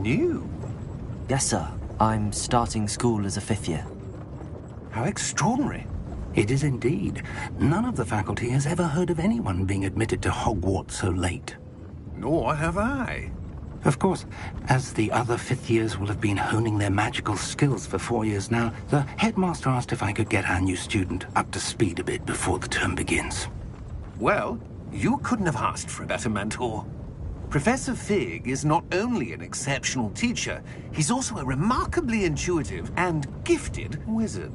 new? Yes, sir. I'm starting school as a 5th year. How extraordinary. It is indeed. None of the faculty has ever heard of anyone being admitted to Hogwarts so late. Nor have I. Of course, as the other 5th years will have been honing their magical skills for 4 years now, the headmaster asked if I could get our new student up to speed a bit before the term begins. Well, you couldn't have asked for a better mentor. Professor Fig is not only an exceptional teacher, he's also a remarkably intuitive and gifted wizard.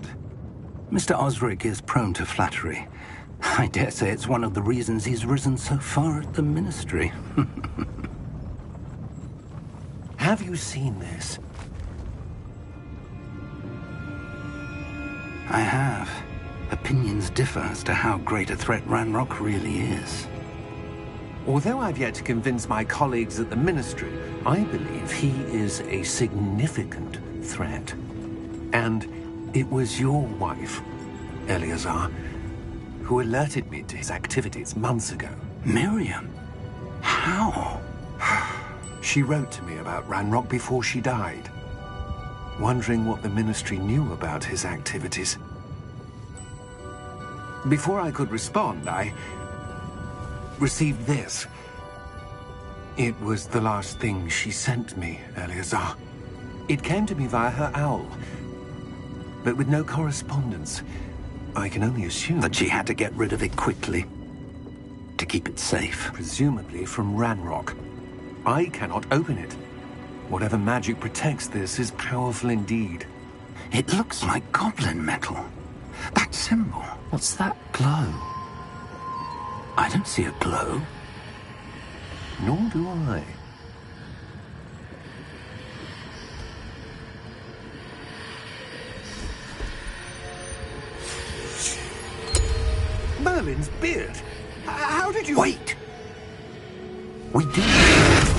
Mr. Osric is prone to flattery. I dare say it's one of the reasons he's risen so far at the Ministry. Have you seen this? I have. Opinions differ as to how great a threat Ranrock really is. Although I've yet to convince my colleagues at the Ministry, I believe he is a significant threat. And it was your wife, Eleazar, who alerted me to his activities months ago. Miriam? How? She wrote to me about Ranrock before she died, wondering what the Ministry knew about his activities. Before I could respond, I received this. It was the last thing she sent me, Eleazar. It came to me via her owl, but with no correspondence. I can only assume that she had to get rid of it quickly, to keep it safe. Presumably from Ranrock. I cannot open it. Whatever magic protects this is powerful indeed. It looks like goblin metal. That symbol. What's that glow? I don't see a glow. Nor do I. Merlin's beard. How did you... Wait! We did...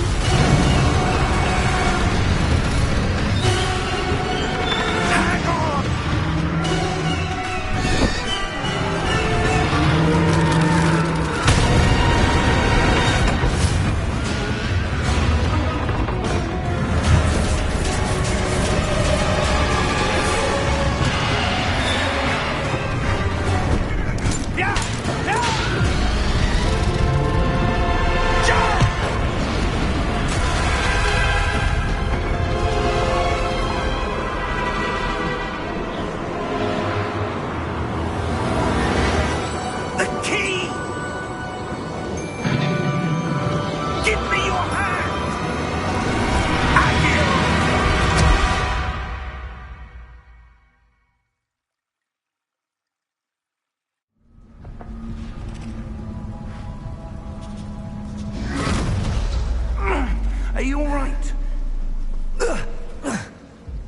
Are you all right?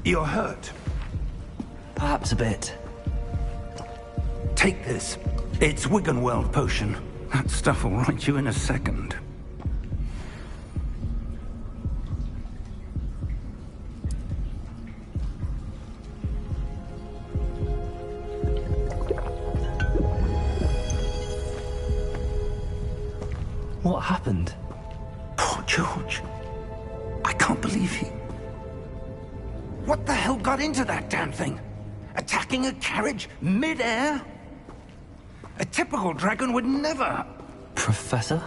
You're hurt. Perhaps a bit. Take this. It's Wiggenweld potion. That stuff will right you in a second. What happened? Poor George. I can't believe he... What the hell got into that damn thing? Attacking a carriage mid-air? A typical dragon would never... Professor?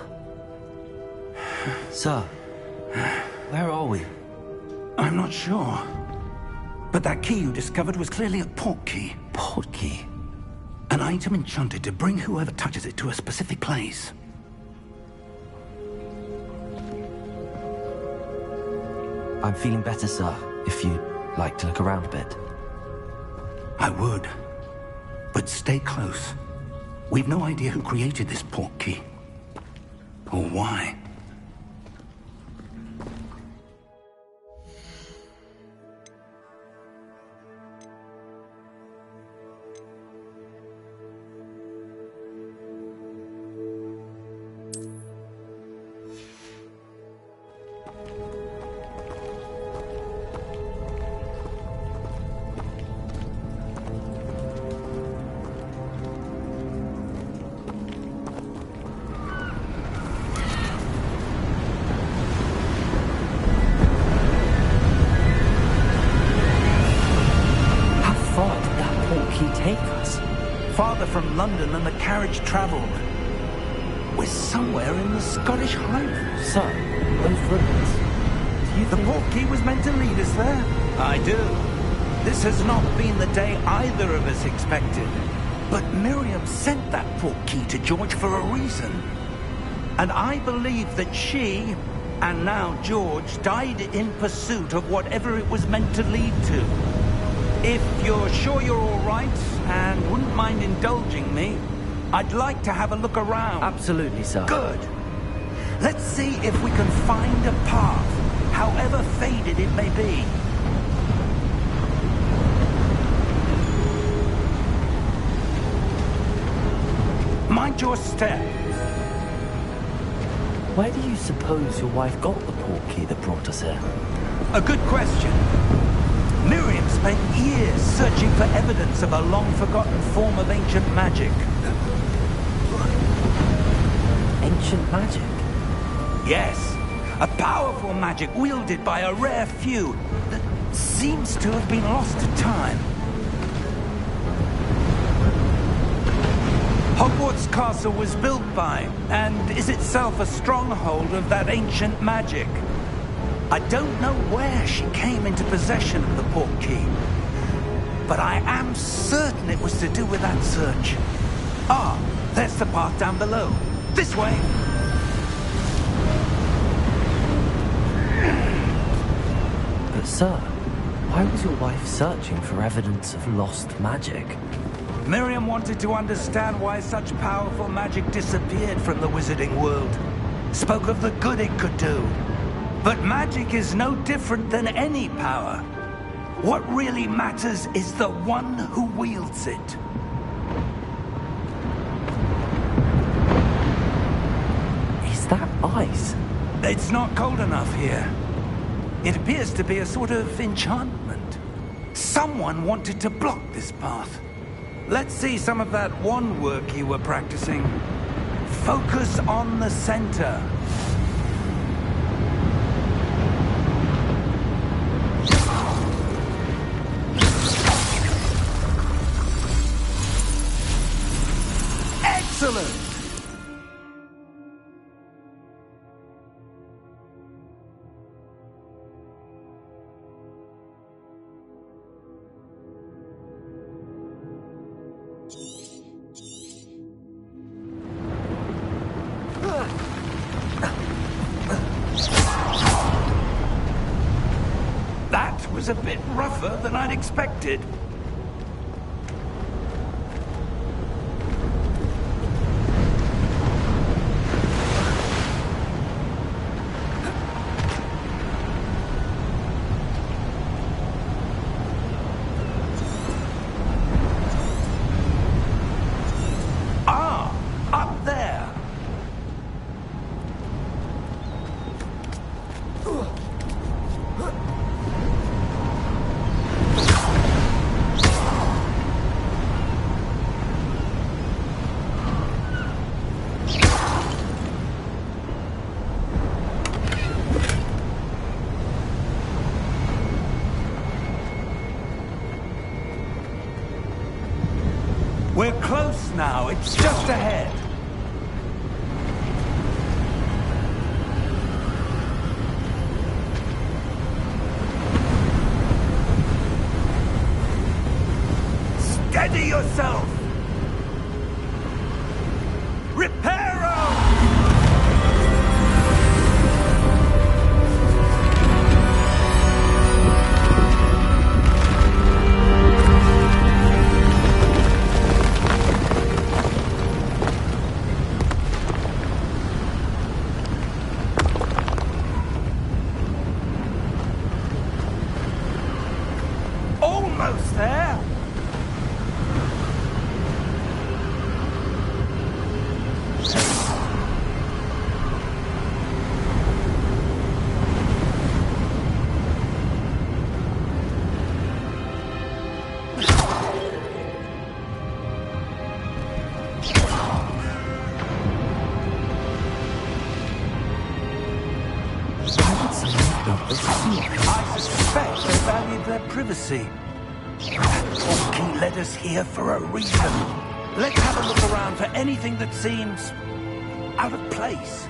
Sir, where are we? I'm not sure. But that key you discovered was clearly a port key. Port key? An item enchanted to bring whoever touches it to a specific place. I'm feeling better, sir, if you'd like to look around a bit. I would. But stay close. We've no idea who created this port key. Or why. farther from London than the carriage travelled. We're somewhere in the Scottish Highlands. Sir, those ruins. Do you The think... portkey was meant to lead us there? I do. This has not been the day either of us expected. But Miriam sent that portkey to George for a reason. And I believe that she, and now George, died in pursuit of whatever it was meant to lead to. If you're sure you're all right, and wouldn't mind indulging me, I'd like to have a look around. Absolutely, sir. Good. Let's see if we can find a path, however faded it may be. Mind your step. Where do you suppose your wife got the portkey that brought us here? A good question. Miriam spent years searching for evidence of a long-forgotten form of ancient magic. Ancient magic? Yes, a powerful magic wielded by a rare few that seems to have been lost to time. Hogwarts Castle was built by, and is itself a stronghold of that ancient magic. I don't know where she came into possession of the portkey, but I am certain it was to do with that search. Ah, there's the path down below. This way! But sir, why was your wife searching for evidence of lost magic? Miriam wanted to understand why such powerful magic disappeared from the wizarding world. Spoke of the good it could do. But magic is no different than any power. What really matters is the one who wields it. Is that ice? It's not cold enough here. It appears to be a sort of enchantment. Someone wanted to block this path. Let's see some of that wand work you were practicing. Focus on the center. Excellent! That was a bit rougher than I'd expected. Up there! We're close now. It's just ahead. Steady yourself! Reparo! Almost there! I suspect they valued their privacy. That portkey led us here for a reason. Let's have a look around for anything that seems out of place.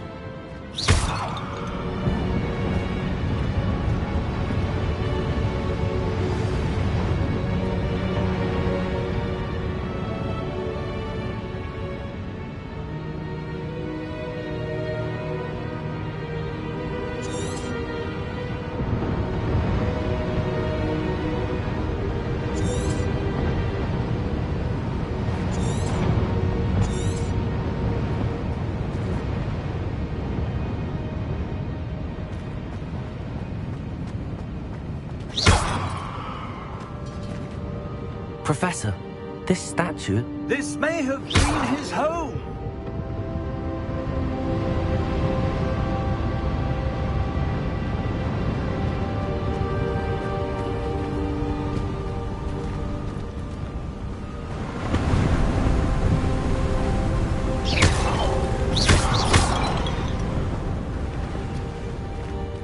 Professor, this statue... This may have been his home.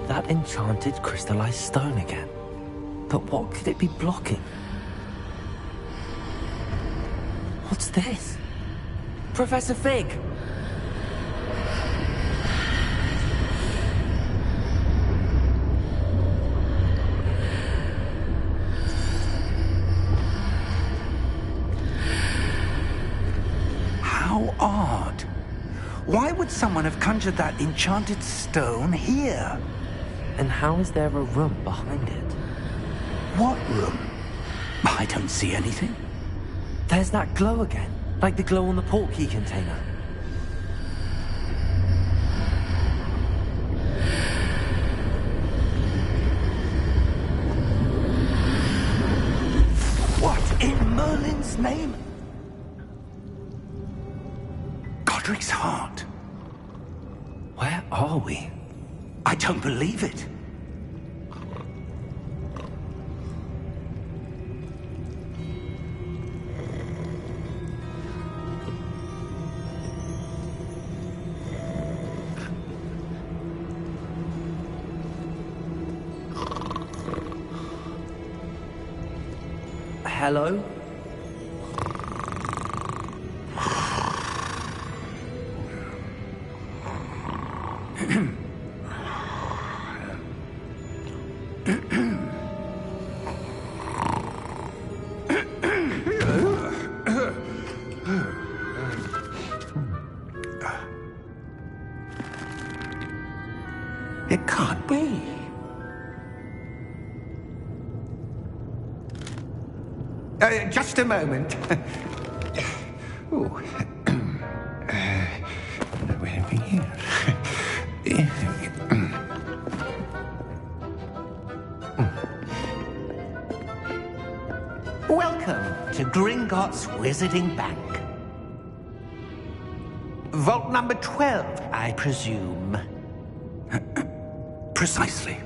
That enchanted crystallized stone again. But what could it be blocking? What's this? Professor Fig! How odd. Why would someone have conjured that enchanted stone here? And how is there a room behind it? What room? I don't see anything. There's that glow again, like the glow on the portkey container. What in Merlin's name? Godric's heart. Where are we? I don't believe it. Hello? It can't be. Just a moment. Oh. Where are we here? Welcome to Gringotts Wizarding Bank. Vault number 12, I presume. Precisely.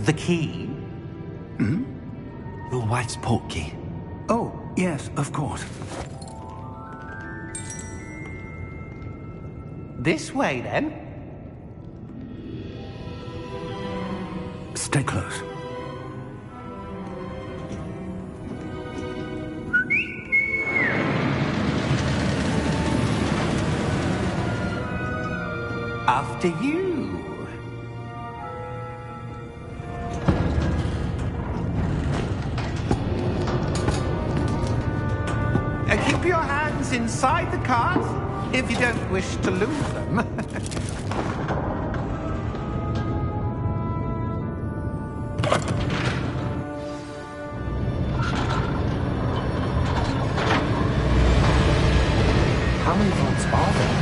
The key? Hmm? Your wife's portkey. Oh, yes, of course. This way, then. Stay close. After you. Keep your hands inside the cart if you don't wish to lose them. How many vaults are there?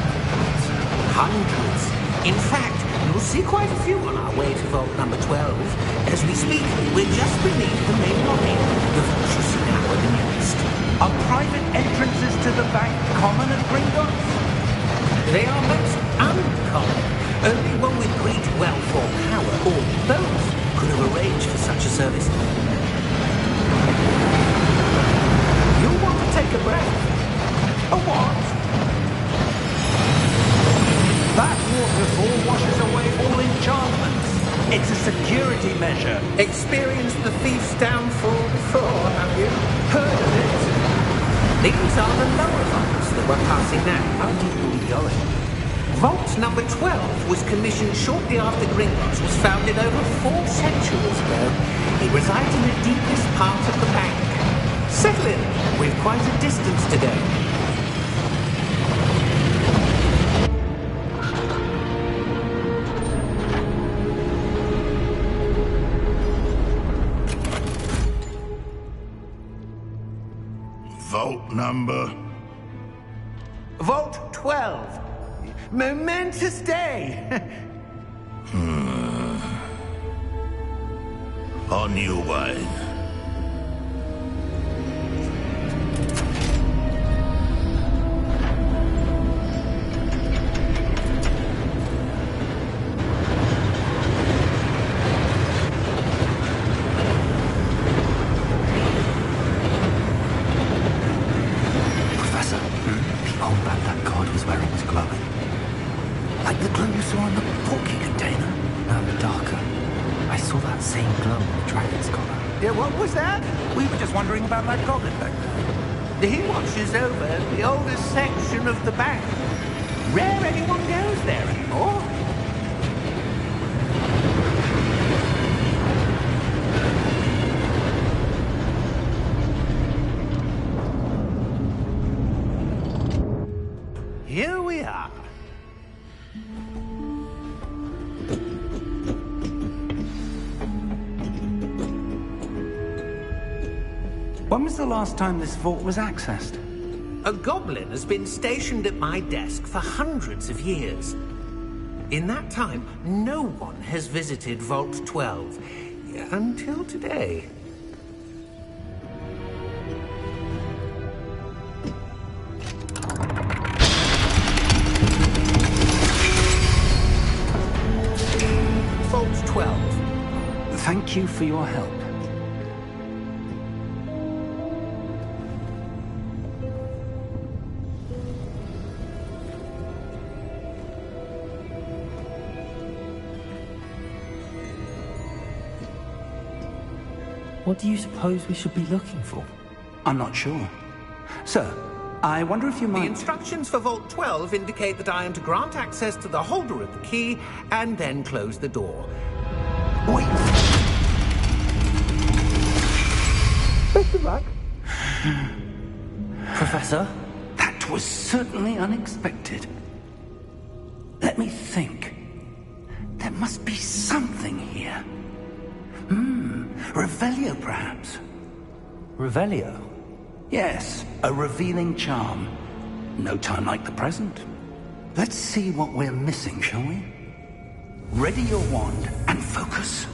Hundreds. In fact, you'll see quite a few on our way to vault number 12. As we speak, we're just beneath the main lobby. The vaults you see now are the nearest. Are private entrances to the bank common at Gringotts? They are most uncommon. Only one with great wealth or power, or both, could have arranged for such a service. You'll want to take a breath. A what? That waterfall washes away all enchantments. It's a security measure. Experienced the thief's downfall before, have you? Heard of it? These are the lower vaults that we're passing now. How deep are we going? Vault number 12 was commissioned shortly after Gringotts was founded over 4 centuries ago. It resides in the deepest part of the bank. Settle in. We've quite a distance to go. Vault number? Vault 12. Momentous day. On you, wine. Professor, the old band that god was wearing was glowing. Like the glow you saw in the porky container. No, darker. I saw that same glow on the dragon's collar. Yeah, what was that? We were just wondering about that goblin back there. He watches over the oldest section of the bank. Rare anyone goes there anymore. Here we are. When was the last time this vault was accessed? A goblin has been stationed at my desk for hundreds of years. In that time, no one has visited Vault 12. Until today. Vault 12. Thank you for your help. What do you suppose we should be looking for? I'm not sure. Sir, I wonder if you The might... instructions for Vault 12 indicate that I am to grant access to the holder of the key and then close the door. Wait! Best of luck. Professor? That was certainly unexpected. Let me think. There must be something here. Revelio, perhaps? Revelio? Yes, a revealing charm. No time like the present. Let's see what we're missing, shall we? Ready your wand and focus.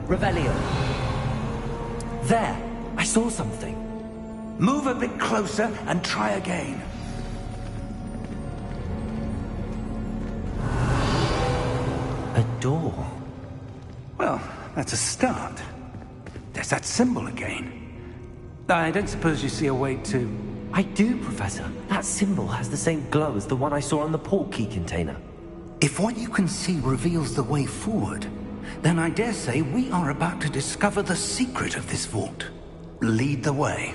Revelio. There! I saw something. Move a bit closer and try again. A door. Well, that's a start. There's that symbol again. I don't suppose you see a way to... I do, Professor. That symbol has the same glow as the one I saw on the port key container. If what you can see reveals the way forward, then I dare say we are about to discover the secret of this vault. Lead the way.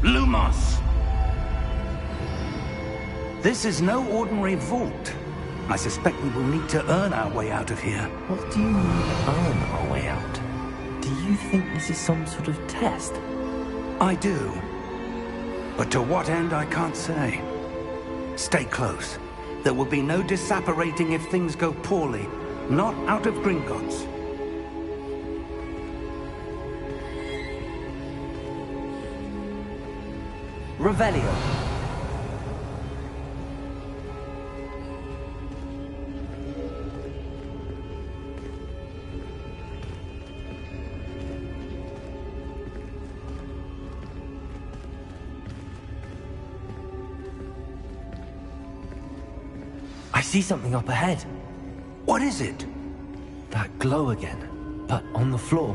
Lumos! This is no ordinary vault. I suspect we will need to earn our way out of here. What do you mean, earn our way out? Do you think this is some sort of test? I do. But to what end, I can't say. Stay close. There will be no disapparating if things go poorly. Not out of Gringotts. Revelio. see something up ahead. What is it? That glow again, but on the floor.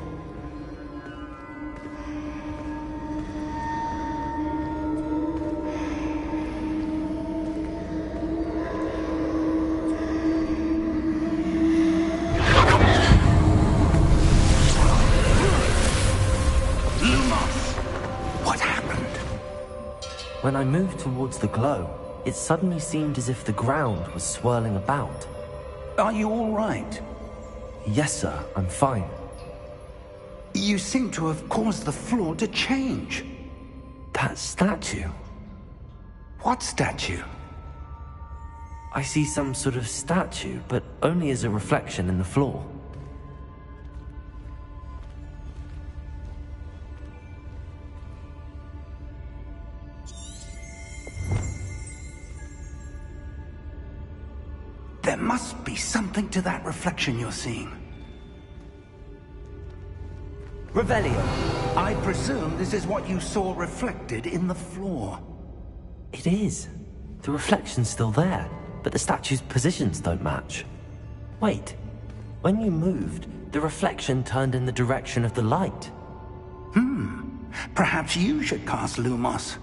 When I moved towards the glow, it suddenly seemed as if the ground was swirling about. Are you all right? Yes, sir, I'm fine. You seem to have caused the floor to change. That statue? What statue? I see some sort of statue, but only as a reflection in the floor. There must be something to that reflection you're seeing. Revelio. I presume this is what you saw reflected in the floor. It is. The reflection's still there, but the statue's positions don't match. Wait. When you moved, the reflection turned in the direction of the light. Perhaps you should cast Lumos.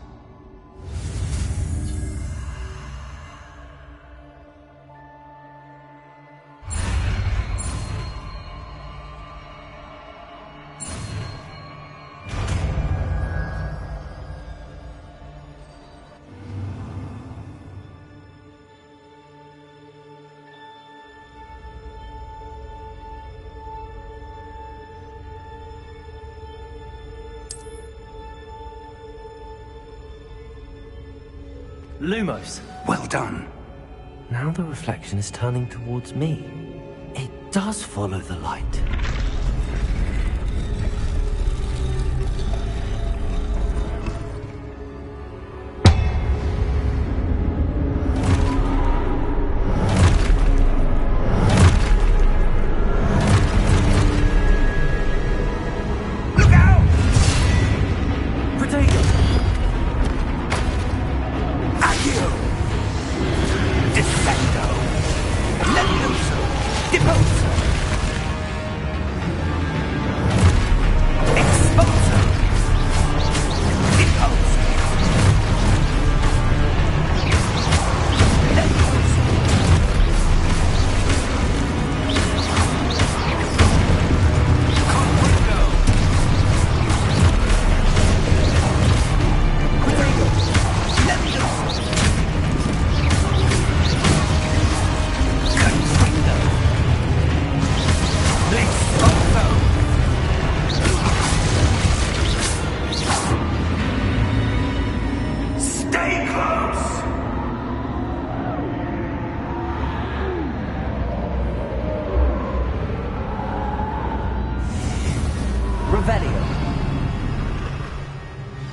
Lumos. Well done. Now the reflection is turning towards me. It does follow the light.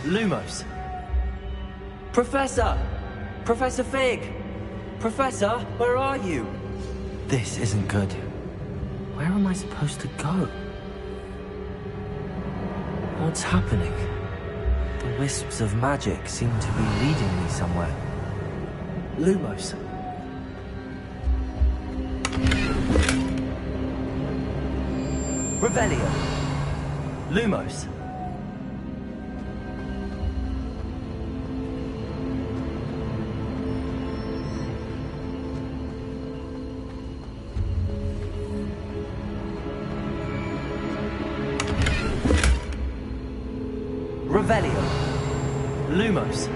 Lumos. Professor! Professor Fig! Professor, where are you? This isn't good. Where am I supposed to go? What's happening? The wisps of magic seem to be leading me somewhere. Lumos. Revelio. Lumos. Revelio. Lumos.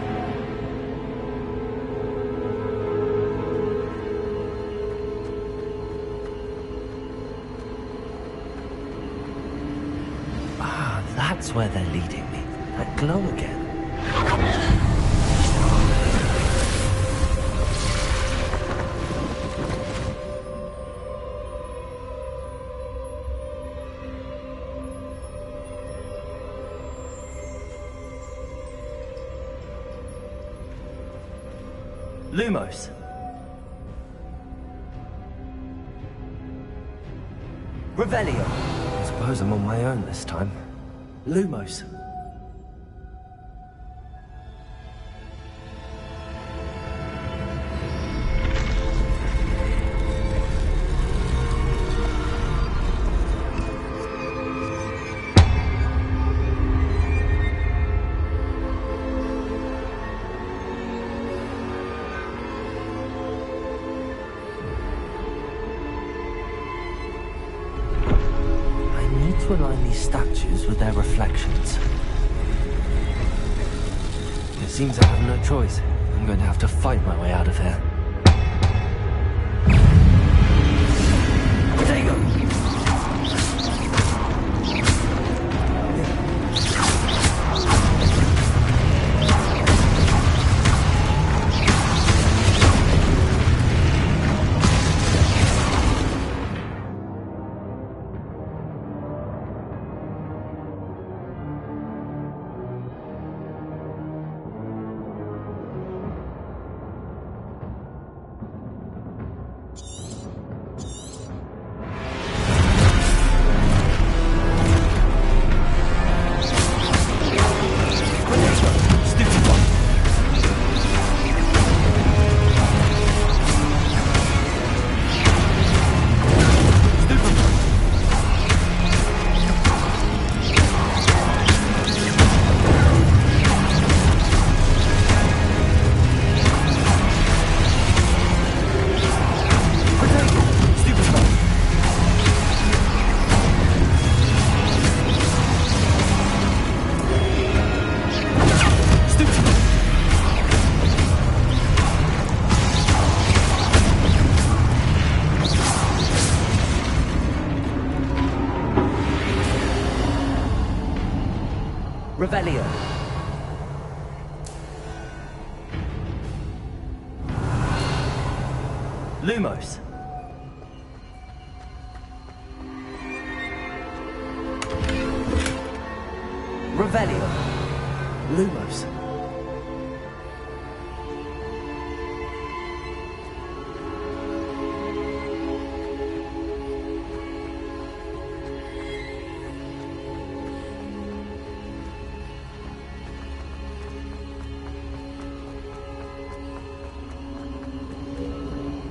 Ah, that's where they're leading me. That glow again. Lumos. Revelio. I suppose I'm on my own this time. Lumos. their reflections. It seems I have no choice. I'm going to have to fight my way out of here. Potato! Revelio. Lumos. Revelio. Lumos.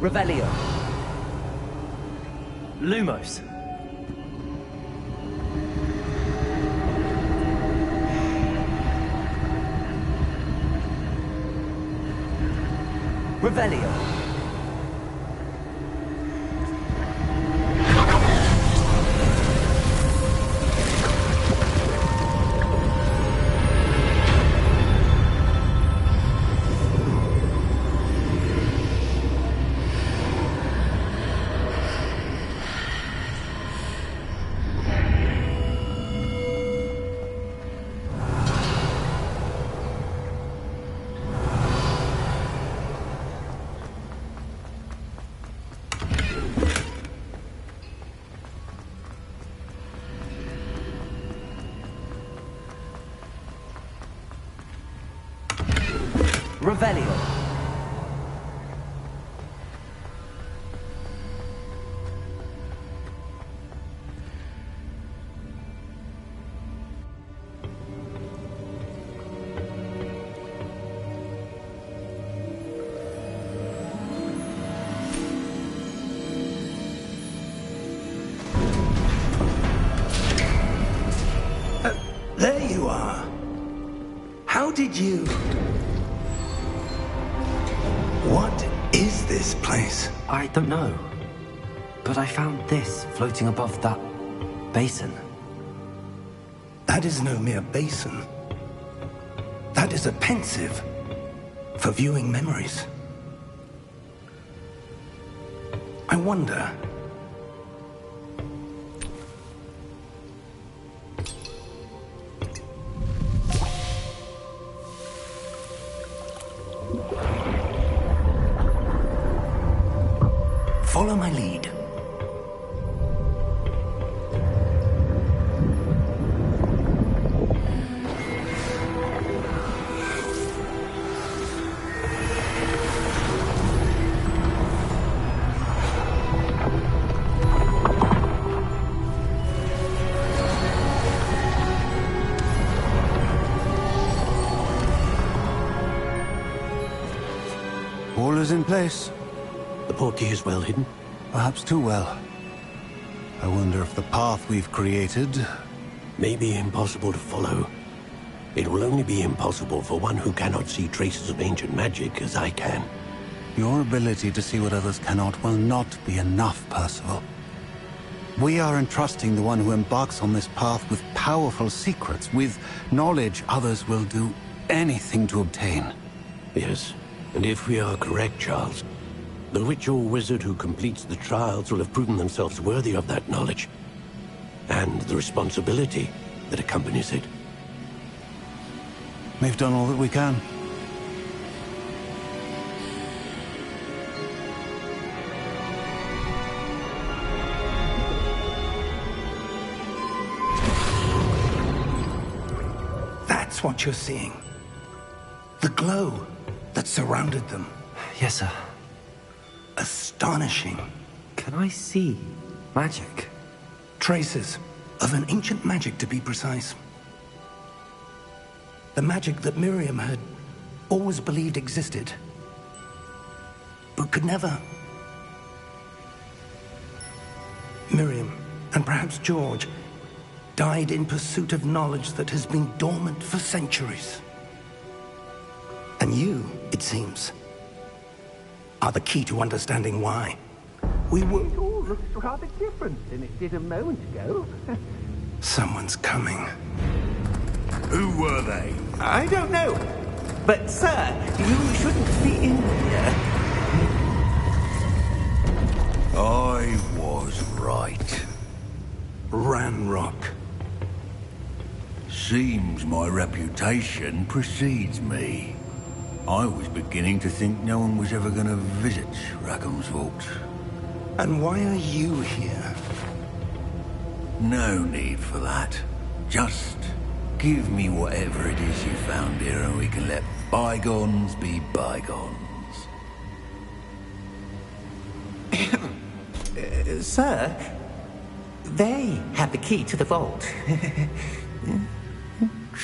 Revelio. Lumos. Revelio. Revelio. There you are. How did you... What is this place? I don't know. But I found this floating above that basin. That is no mere basin. That is a pensive for viewing memories. I wonder... Follow my lead. All is in place. The portkey is well hidden. Perhaps too well. I wonder if the path we've created... May be impossible to follow. It will only be impossible for one who cannot see traces of ancient magic as I can. Your ability to see what others cannot will not be enough, Percival. We are entrusting the one who embarks on this path with powerful secrets, with knowledge others will do anything to obtain. Yes, and if we are correct, Charles, the witch or wizard who completes the trials will have proven themselves worthy of that knowledge, and the responsibility that accompanies it. We've done all that we can. That's what you're seeing. The glow that surrounded them. Yes, sir. Astonishing. Can I see magic? Traces of an ancient magic, to be precise. The magic that Miriam had always believed existed, but could never. Miriam, and perhaps George, died in pursuit of knowledge that has been dormant for centuries. And you, it seems, are the key to understanding why. We were... It all looks rather different than it did a moment ago. Someone's coming. Who were they? I don't know. But, sir, you shouldn't be in here. I was right. Ranrock. Seems my reputation precedes me. I was beginning to think no one was ever going to visit Rackham's Vault. And why are you here? No need for that. Just give me whatever it is you found here and we can let bygones be bygones. Sir, they have the key to the vault.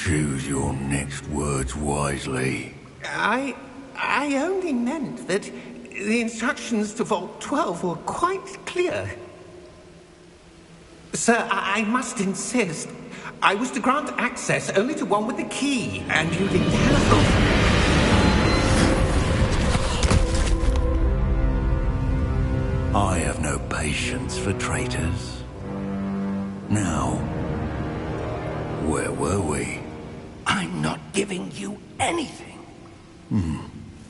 Choose your next words wisely. I only meant that the instructions to Vault 12 were quite clear. Sir, I must insist. I was to grant access only to one with the key, and you didn't telephone. I have no patience for traitors. Now, where were we? I'm not giving you anything.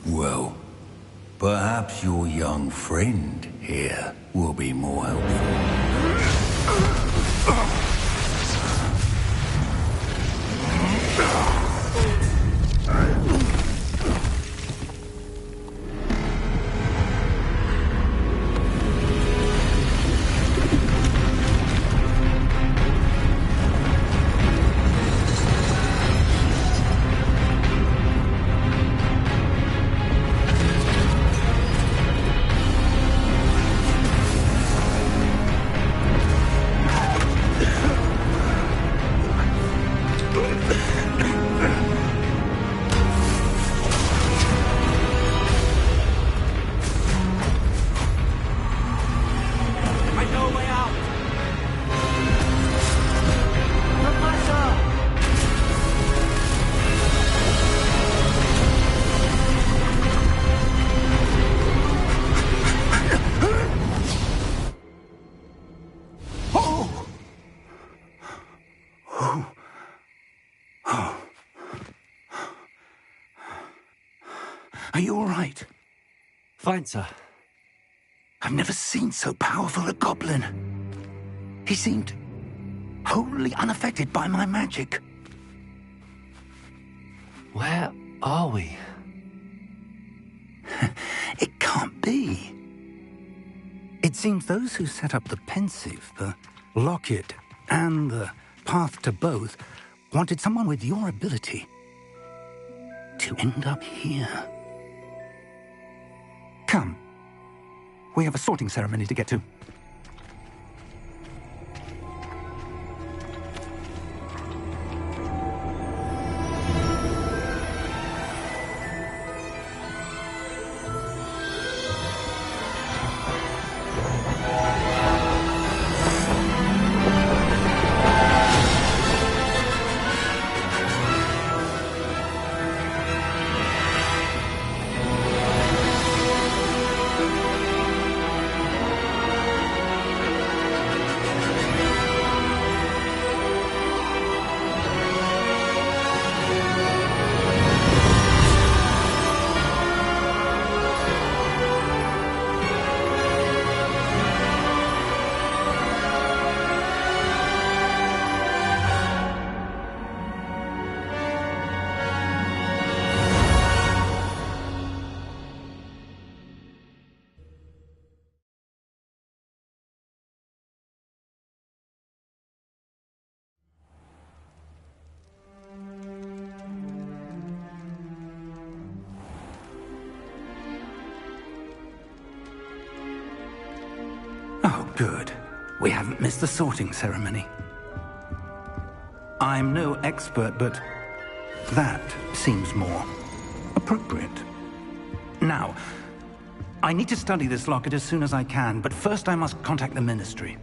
Well, perhaps your young friend here will be more helpful. Are you all right? Fine, sir. I've never seen so powerful a goblin. He seemed wholly unaffected by my magic. Where are we? It can't be. It seems those who set up the pensive, the locket, and the path to both wanted someone with your ability to end up here. Come. We have a sorting ceremony to get to. Good. We haven't missed the sorting ceremony. I'm no expert, but that seems more appropriate. Now, I need to study this locket as soon as I can, but first I must contact the Ministry.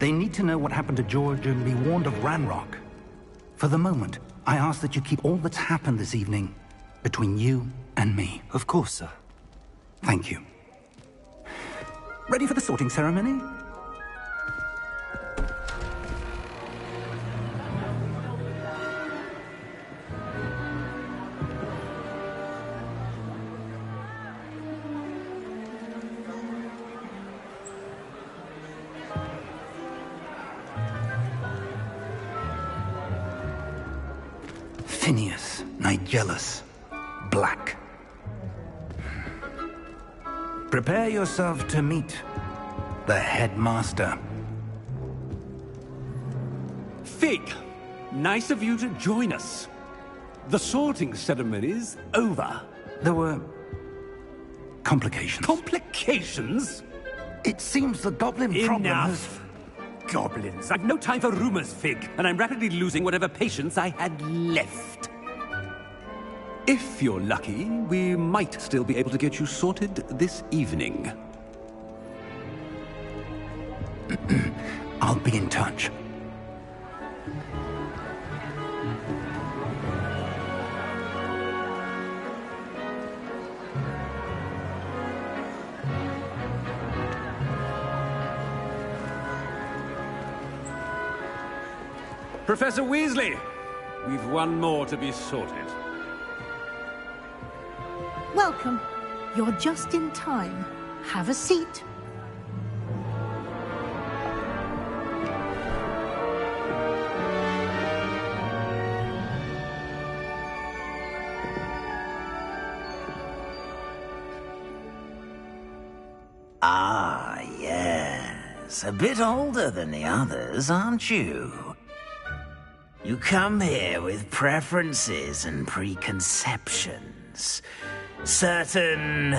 They need to know what happened to George and be warned of Ranrock. For the moment, I ask that you keep all that's happened this evening between you and me. Of course, sir. Thank you. Ready for the sorting ceremony? Phineas, Nigellus, Black. Prepare yourself to meet the headmaster. Fig, nice of you to join us. The sorting ceremony's over. There were complications. Complications? It seems the goblin problem has... Enough! Goblins. I've no time for rumors, Fig, and I'm rapidly losing whatever patience I had left. If you're lucky, we might still be able to get you sorted this evening. I'll be in touch. Professor Weasley, we've one more to be sorted. Welcome. You're just in time. Have a seat. Ah, yes. A bit older than the others, aren't you? You come here with preferences and preconceptions. Certain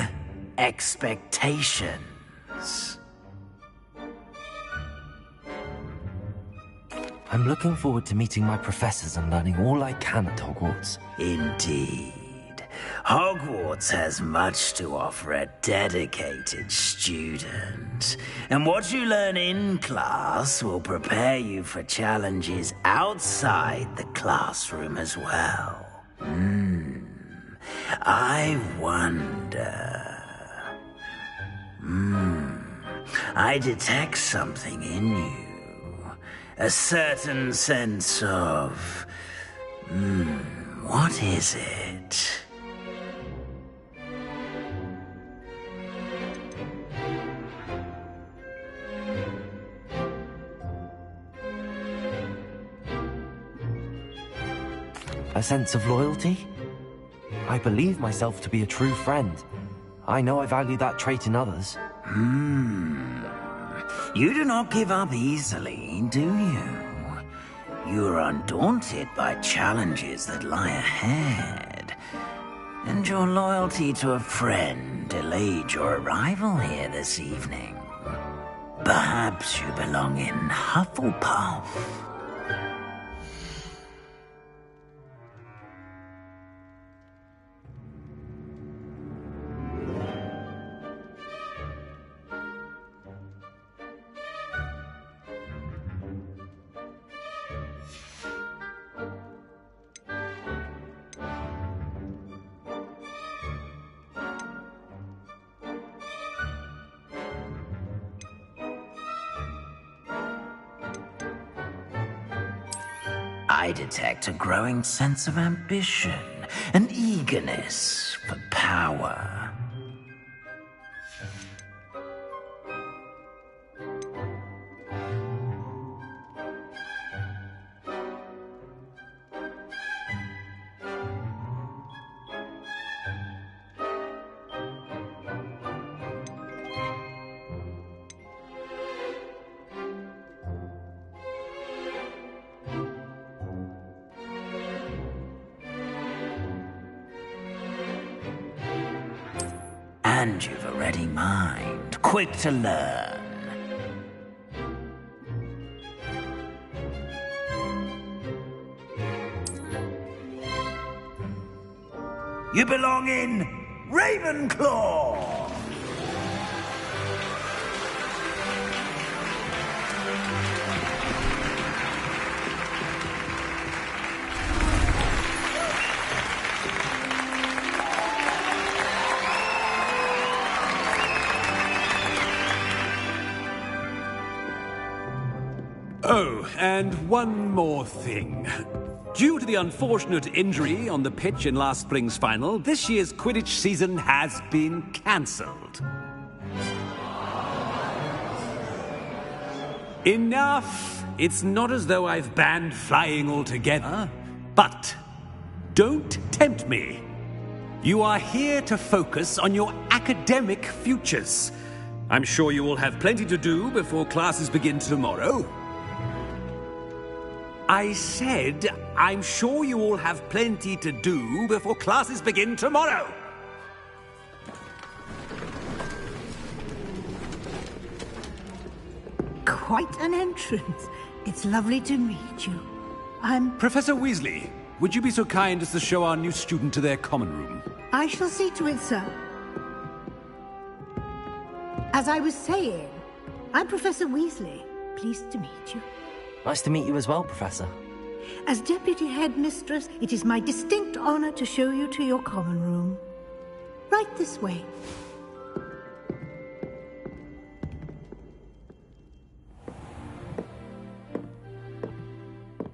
expectations. I'm looking forward to meeting my professors and learning all I can at Hogwarts. Indeed. Hogwarts has much to offer a dedicated student. And what you learn in class will prepare you for challenges outside the classroom as well. I wonder... I detect something in you. A certain sense of... what is it? A sense of loyalty? I believe myself to be a true friend. I know I value that trait in others. You do not give up easily, do you? You are undaunted by challenges that lie ahead. And your loyalty to a friend delayed your arrival here this evening. Perhaps you belong in Hufflepuff. I detect a growing sense of ambition, an eagerness for power. And you've a ready mind, quick to learn. You belong in Ravenclaw! Oh, and one more thing. Due to the unfortunate injury on the pitch in last spring's final, this year's Quidditch season has been cancelled. Enough! It's not as though I've banned flying altogether, but don't tempt me. You are here to focus on your academic futures. I'm sure you will have plenty to do before classes begin tomorrow. I said, I'm sure you all have plenty to do before classes begin tomorrow. Quite an entrance. It's lovely to meet you. I'm... Professor Weasley, would you be so kind as to show our new student to their common room? I shall see to it, sir. As I was saying, I'm Professor Weasley. Pleased to meet you. Nice to meet you as well, Professor. As Deputy Headmistress, it is my distinct honor to show you to your common room. Right this way.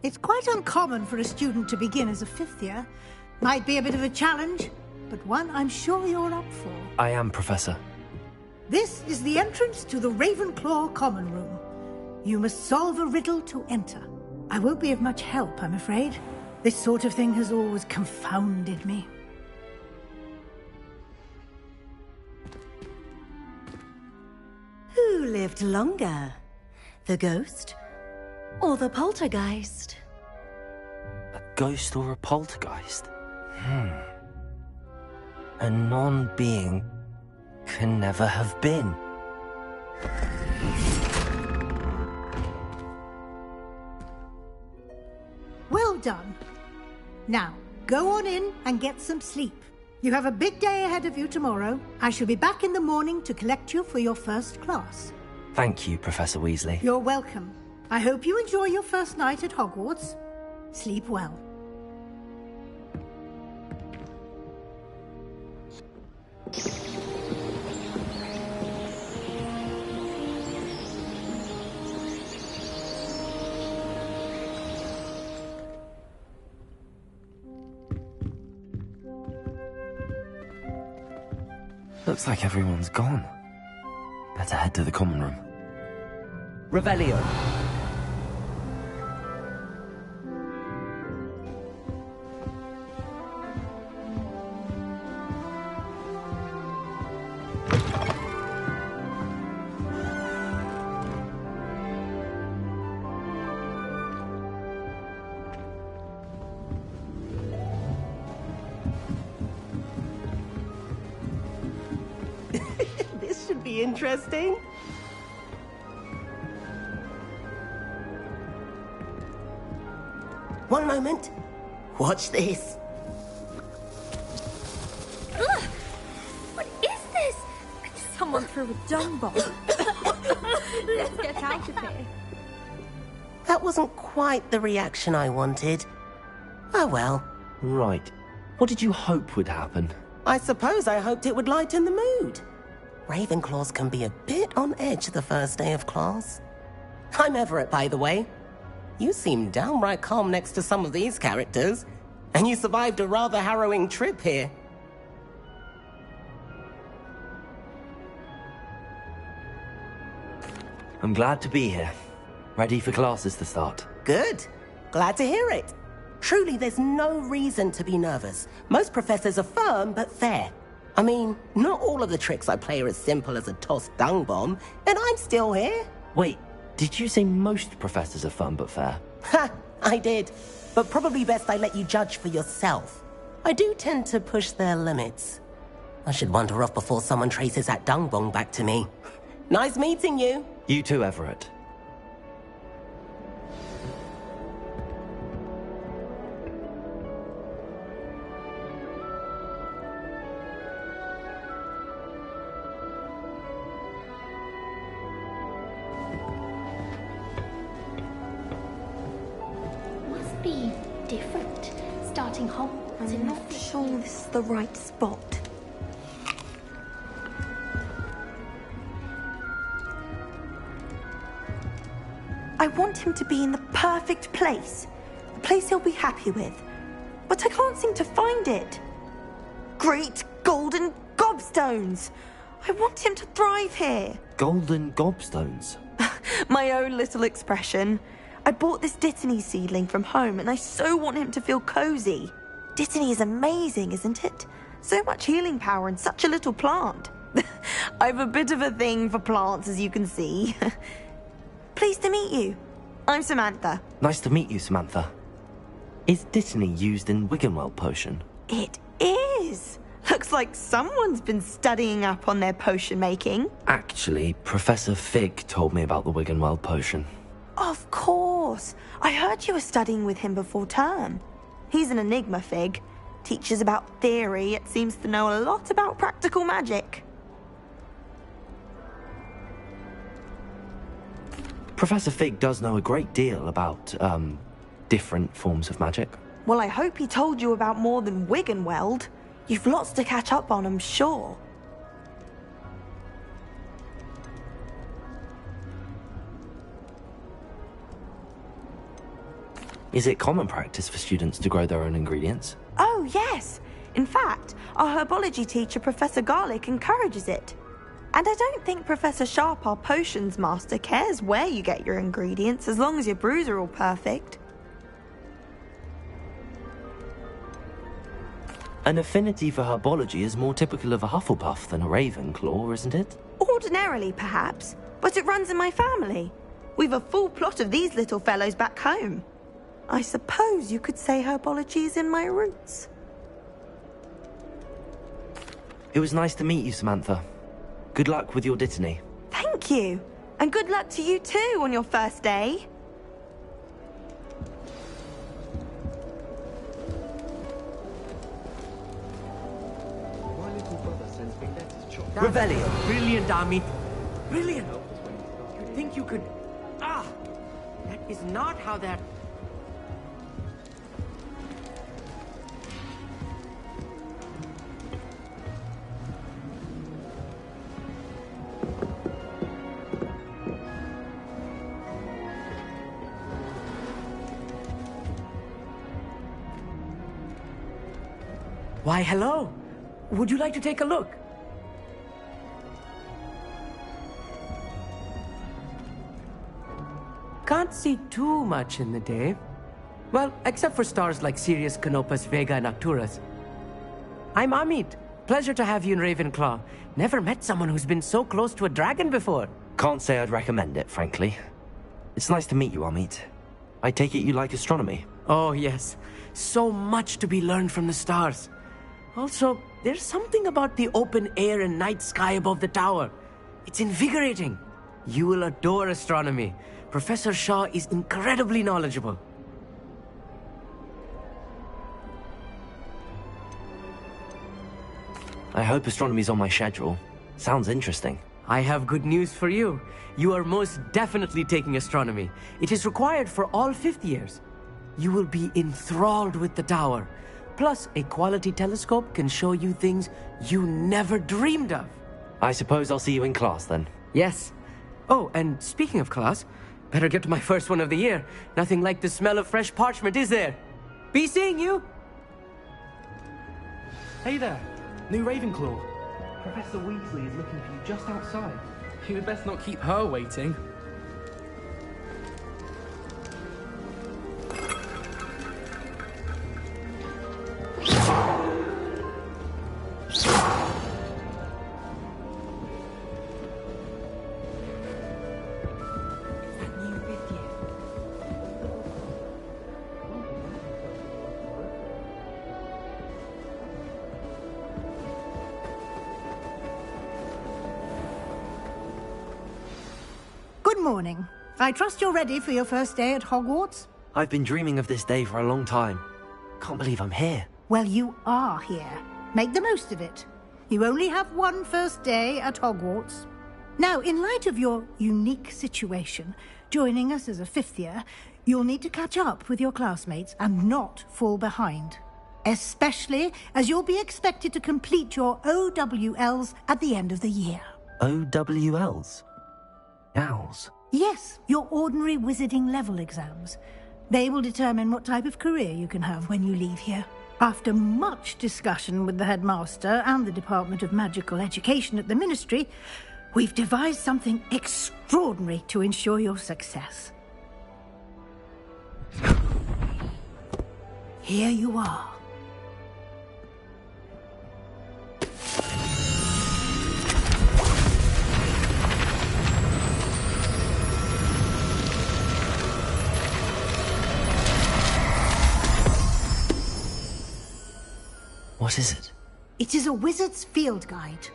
It's quite uncommon for a student to begin as a fifth year. Might be a bit of a challenge, but one I'm sure you're up for. I am, Professor. This is the entrance to the Ravenclaw common room. You must solve a riddle to enter. I won't be of much help, I'm afraid. This sort of thing has always confounded me. Who lived longer? The ghost or the poltergeist? A ghost or a poltergeist? A non-being can never have been. Well done. Now, go on in and get some sleep. You have a big day ahead of you tomorrow. I shall be back in the morning to collect you for your first class. Thank you, Professor Weasley. You're welcome. I hope you enjoy your first night at Hogwarts. Sleep well. Looks like everyone's gone. Better head to the common room. Revelio. This should be interesting. One moment. Watch this. Ugh! What is this? Someone threw a dung bomb. Let's get out of here. That wasn't quite the reaction I wanted. Oh well. Right. What did you hope would happen? I suppose I hoped it would lighten the mood. Ravenclaws can be a bit on edge the first day of class. I'm Everett, by the way. You seem downright calm next to some of these characters, and you survived a rather harrowing trip here. I'm glad to be here. Ready for classes to start. Good. Glad to hear it. Truly, there's no reason to be nervous. Most professors are firm but fair. I mean, not all of the tricks I play are as simple as a tossed dung bomb, and I'm still here. Wait, did you say most professors are fun but fair? Ha! I did. But probably best I let you judge for yourself. I do tend to push their limits. I should wander off before someone traces that dung bomb back to me. Nice meeting you. You too, Everett. starting Hogwarts. I'm not sure this is the right spot. I want him to be in the perfect place. A place he'll be happy with. But I can't seem to find it. Great golden gobstones! I want him to thrive here. Golden gobstones? My own little expression. I bought this Dittany seedling from home and I so want him to feel cozy. Dittany is amazing, isn't it? So much healing power in such a little plant. I've a bit of a thing for plants, as you can see. Pleased to meet you. I'm Samantha. Nice to meet you, Samantha. Is Dittany used in Wiggenweld potion? It is. Looks like someone's been studying up on their potion making. Actually, Professor Fig told me about the Wiggenweld potion. Of course. I heard you were studying with him before term. He's an enigma, Fig. Teaches about theory, yet seems to know a lot about practical magic. Professor Fig does know a great deal about, different forms of magic. Well, I hope he told you about more than Wiggenweld. You've lots to catch up on, I'm sure. Is it common practice for students to grow their own ingredients? Oh, yes. In fact, our herbology teacher, Professor Garlick, encourages it. And I don't think Professor Sharp, our potions master, cares where you get your ingredients, as long as your brews are all perfect. An affinity for herbology is more typical of a Hufflepuff than a Ravenclaw, isn't it? Ordinarily, perhaps, but it runs in my family. We've a full plot of these little fellows back home. I suppose you could say herbology is in my roots. It was nice to meet you, Samantha. Good luck with your Dittany. Thank you. And good luck to you too on your first day. Revelio. Brilliant, Amit. Brilliant. You think you could... Ah! That is not how that... Why, hello. Would you like to take a look? Can't see too much in the day. Well, except for stars like Sirius, Canopus, Vega, and Arcturus. I'm Amit. Pleasure to have you in Ravenclaw. Never met someone who's been so close to a dragon before. Can't say I'd recommend it, frankly. It's nice to meet you, Amit. I take it you like astronomy? Oh, yes. So much to be learned from the stars. Also, there's something about the open air and night sky above the tower. It's invigorating. You will adore astronomy. Professor Shaw is incredibly knowledgeable. I hope astronomy's on my schedule. Sounds interesting. I have good news for you. You are most definitely taking astronomy. It is required for all fifth years. You will be enthralled with the tower. Plus, a quality telescope can show you things you never dreamed of. I suppose I'll see you in class then. Yes. Oh, and speaking of class, better get to my first one of the year. Nothing like the smell of fresh parchment, is there? Be seeing you! Hey there, new Ravenclaw. Professor Weasley is looking for you just outside. You'd best not keep her waiting. Good morning. I trust you're ready for your first day at Hogwarts? I've been dreaming of this day for a long time. Can't believe I'm here. Well, you are here. Make the most of it. You only have one first day at Hogwarts. Now, in light of your unique situation, joining us as a fifth year, you'll need to catch up with your classmates and not fall behind. especially as you'll be expected to complete your OWLs at the end of the year. OWLs? Owls? Yes, your ordinary wizarding level exams. They will determine what type of career you can have when you leave here. After much discussion with the headmaster and the Department of Magical Education at the Ministry, we've devised something extraordinary to ensure your success. Here you are. What is it? It is a wizard's field guide.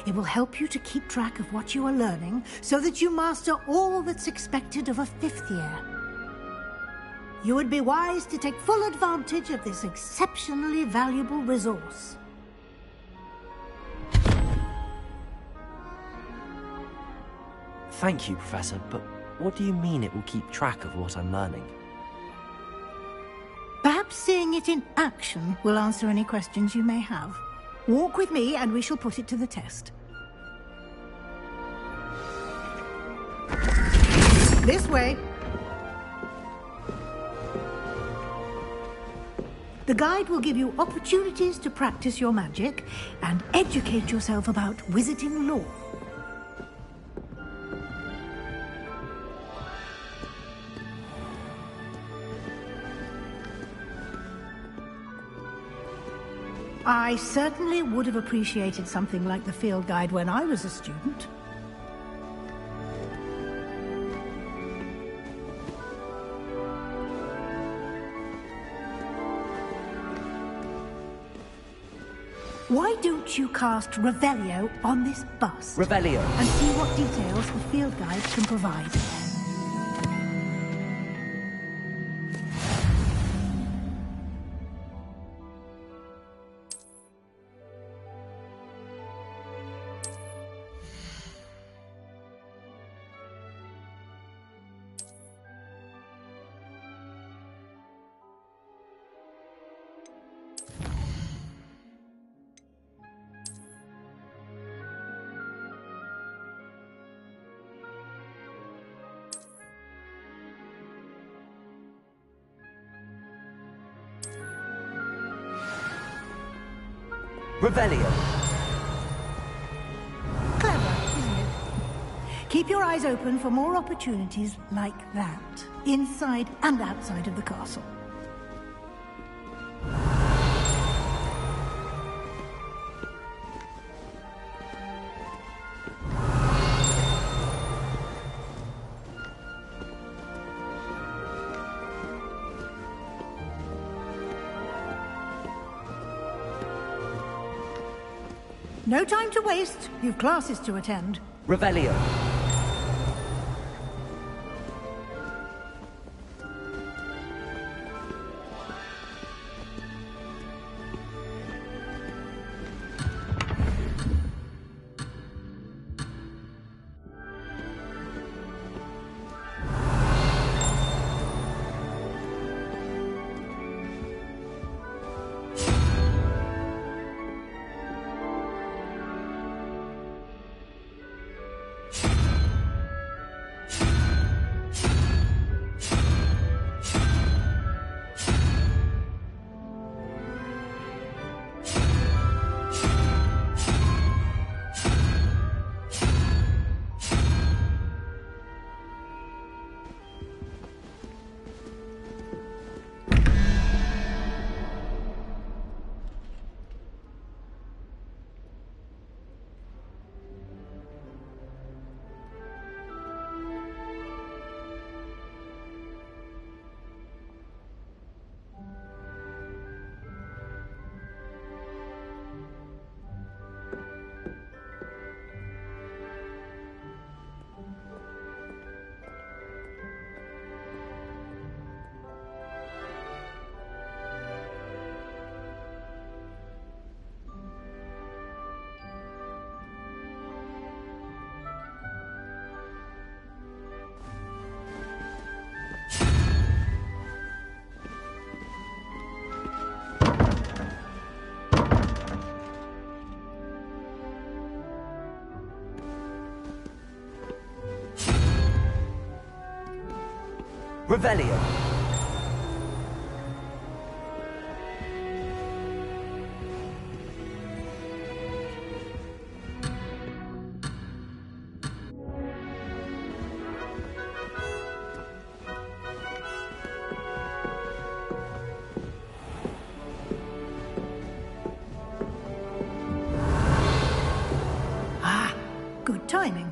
It will help you to keep track of what you are learning so that you master all that's expected of a 5th year. You would be wise to take full advantage of this exceptionally valuable resource. Thank you, Professor, but what do you mean it will keep track of what I'm learning? Perhaps seeing it in action will answer any questions you may have. Walk with me and we shall put it to the test. This way. The guide will give you opportunities to practice your magic and educate yourself about wizarding lore. I certainly would have appreciated something like the field guide when I was a student. Why don't you cast Revelio on this bust? Revelio. And see what details the field guide can provide. Revelio. Clever, isn't it? Keep your eyes open for more opportunities like that, inside and outside of the castle. No time to waste. You've classes to attend. Revelio. Revelio. Good timing.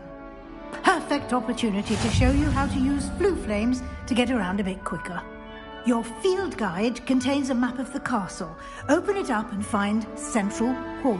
Perfect opportunity to show you how to use flue flames to get around a bit quicker. Your field guide contains a map of the castle. Open it up and find Central Hall.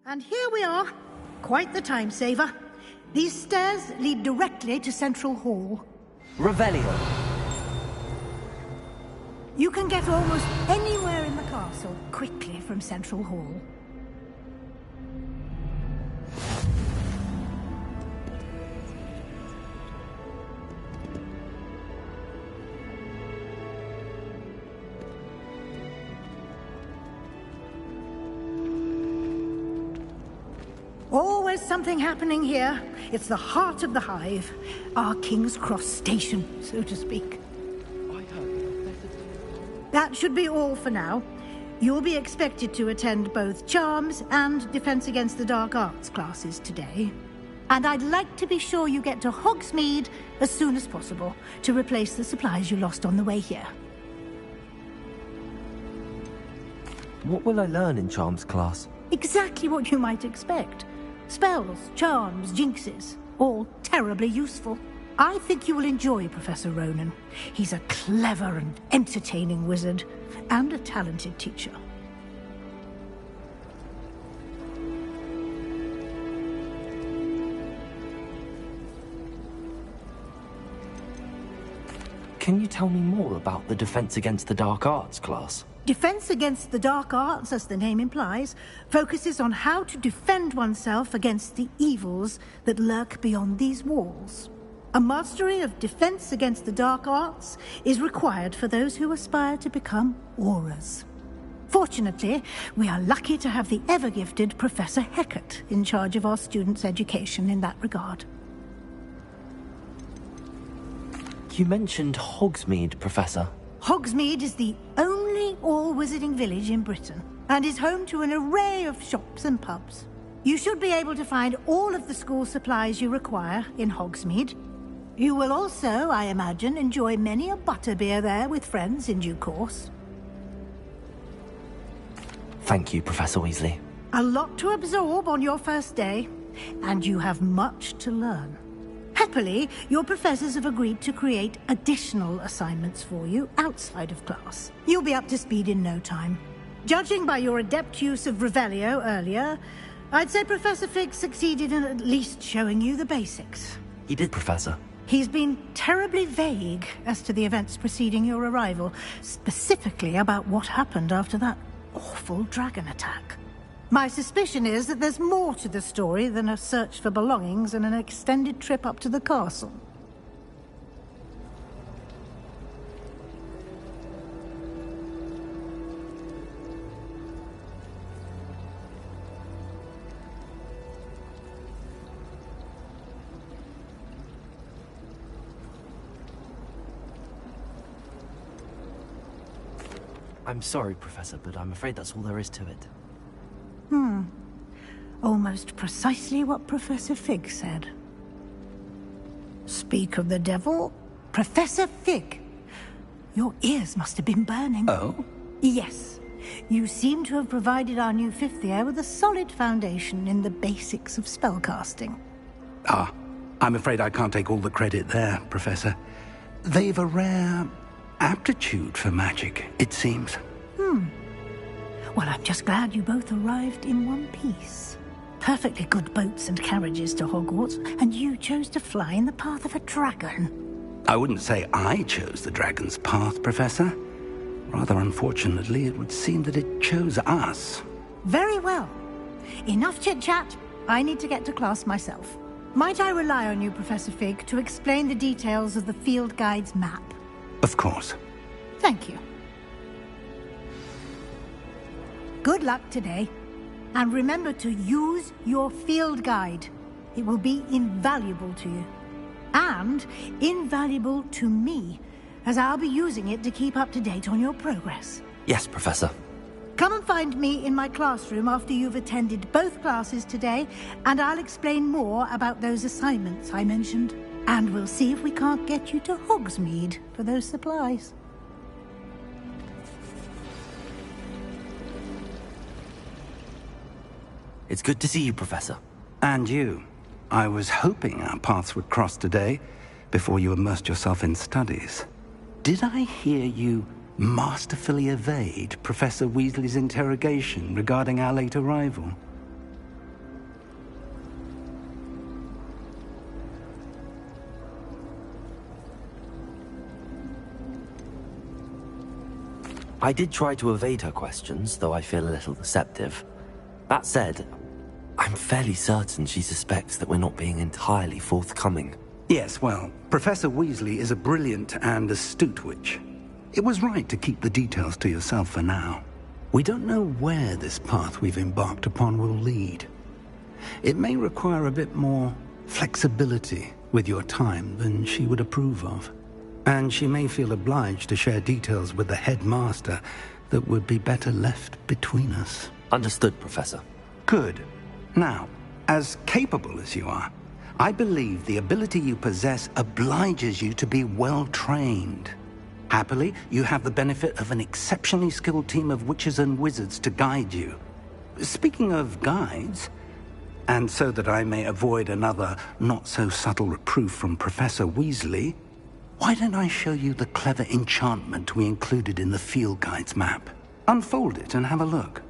And here we are. Quite the time saver. These stairs lead directly to Central Hall. Revelio. You can get almost anywhere in the castle quickly from Central Hall. Always something happening here. It's the heart of the hive. Our King's Cross station, so to speak. That should be all for now. You'll be expected to attend both Charms and Defense Against the Dark Arts classes today. And I'd like to be sure you get to Hogsmeade as soon as possible to replace the supplies you lost on the way here. What will I learn in Charms class? Exactly what you might expect. Spells, charms, jinxes, all terribly useful. I think you will enjoy Professor Ronan. He's a clever and entertaining wizard, and a talented teacher. Can you tell me more about the Defense Against the Dark Arts class? Defense Against the Dark Arts, as the name implies, focuses on how to defend oneself against the evils that lurk beyond these walls. A mastery of Defense Against the Dark Arts is required for those who aspire to become Aurors. Fortunately, we are lucky to have the ever-gifted Professor Hecat in charge of our students' education in that regard. You mentioned Hogsmeade, Professor. Hogsmeade is the only all-wizarding village in Britain, and is home to an array of shops and pubs. You should be able to find all of the school supplies you require in Hogsmeade. You will also, I imagine, enjoy many a butterbeer there with friends in due course. Thank you, Professor Weasley. A lot to absorb on your first day, and you have much to learn. Happily, your professors have agreed to create additional assignments for you outside of class. You'll be up to speed in no time. Judging by your adept use of Revelio earlier, I'd say Professor Fig succeeded in at least showing you the basics. He did, Professor. He's been terribly vague as to the events preceding your arrival, specifically about what happened after that awful dragon attack. My suspicion is that there's more to the story than a search for belongings and an extended trip up to the castle. I'm sorry, Professor, but I'm afraid that's all there is to it. Almost precisely what Professor Fig said. Speak of the devil, Professor Fig. Your ears must have been burning. Oh? Yes. You seem to have provided our new fifth year with a solid foundation in the basics of spellcasting. Ah, I'm afraid I can't take all the credit there, Professor. They've a rare aptitude for magic, it seems. Well, I'm just glad you both arrived in one piece. Perfectly good boats and carriages to Hogwarts, and you chose to fly in the path of a dragon. I wouldn't say I chose the dragon's path, Professor. Rather unfortunately, it would seem that it chose us. Very well. Enough chit-chat. I need to get to class myself. Might I rely on you, Professor Fig, to explain the details of the field guide's map? Of course. Thank you. Good luck today. And remember to use your field guide. It will be invaluable to you. And invaluable to me, as I'll be using it to keep up to date on your progress. Yes, Professor. Come and find me in my classroom after you've attended both classes today, and I'll explain more about those assignments I mentioned. And we'll see if we can't get you to Hogsmeade for those supplies. It's good to see you, Professor. And you. I was hoping our paths would cross today, before you immersed yourself in studies. Did I hear you masterfully evade Professor Weasley's interrogation regarding our late arrival? I did try to evade her questions, though I feel a little deceptive. That said, I'm fairly certain she suspects that we're not being entirely forthcoming. Yes, well, Professor Weasley is a brilliant and astute witch. It was right to keep the details to yourself for now. We don't know where this path we've embarked upon will lead. It may require a bit more flexibility with your time than she would approve of. And she may feel obliged to share details with the headmaster that would be better left between us. Understood, Professor. Good. Now, as capable as you are, I believe the ability you possess obliges you to be well trained. Happily, you have the benefit of an exceptionally skilled team of witches and wizards to guide you. Speaking of guides, and so that I may avoid another not-so-subtle reproof from Professor Weasley, why don't I show you the clever enchantment we included in the field guide's map? Unfold it and have a look.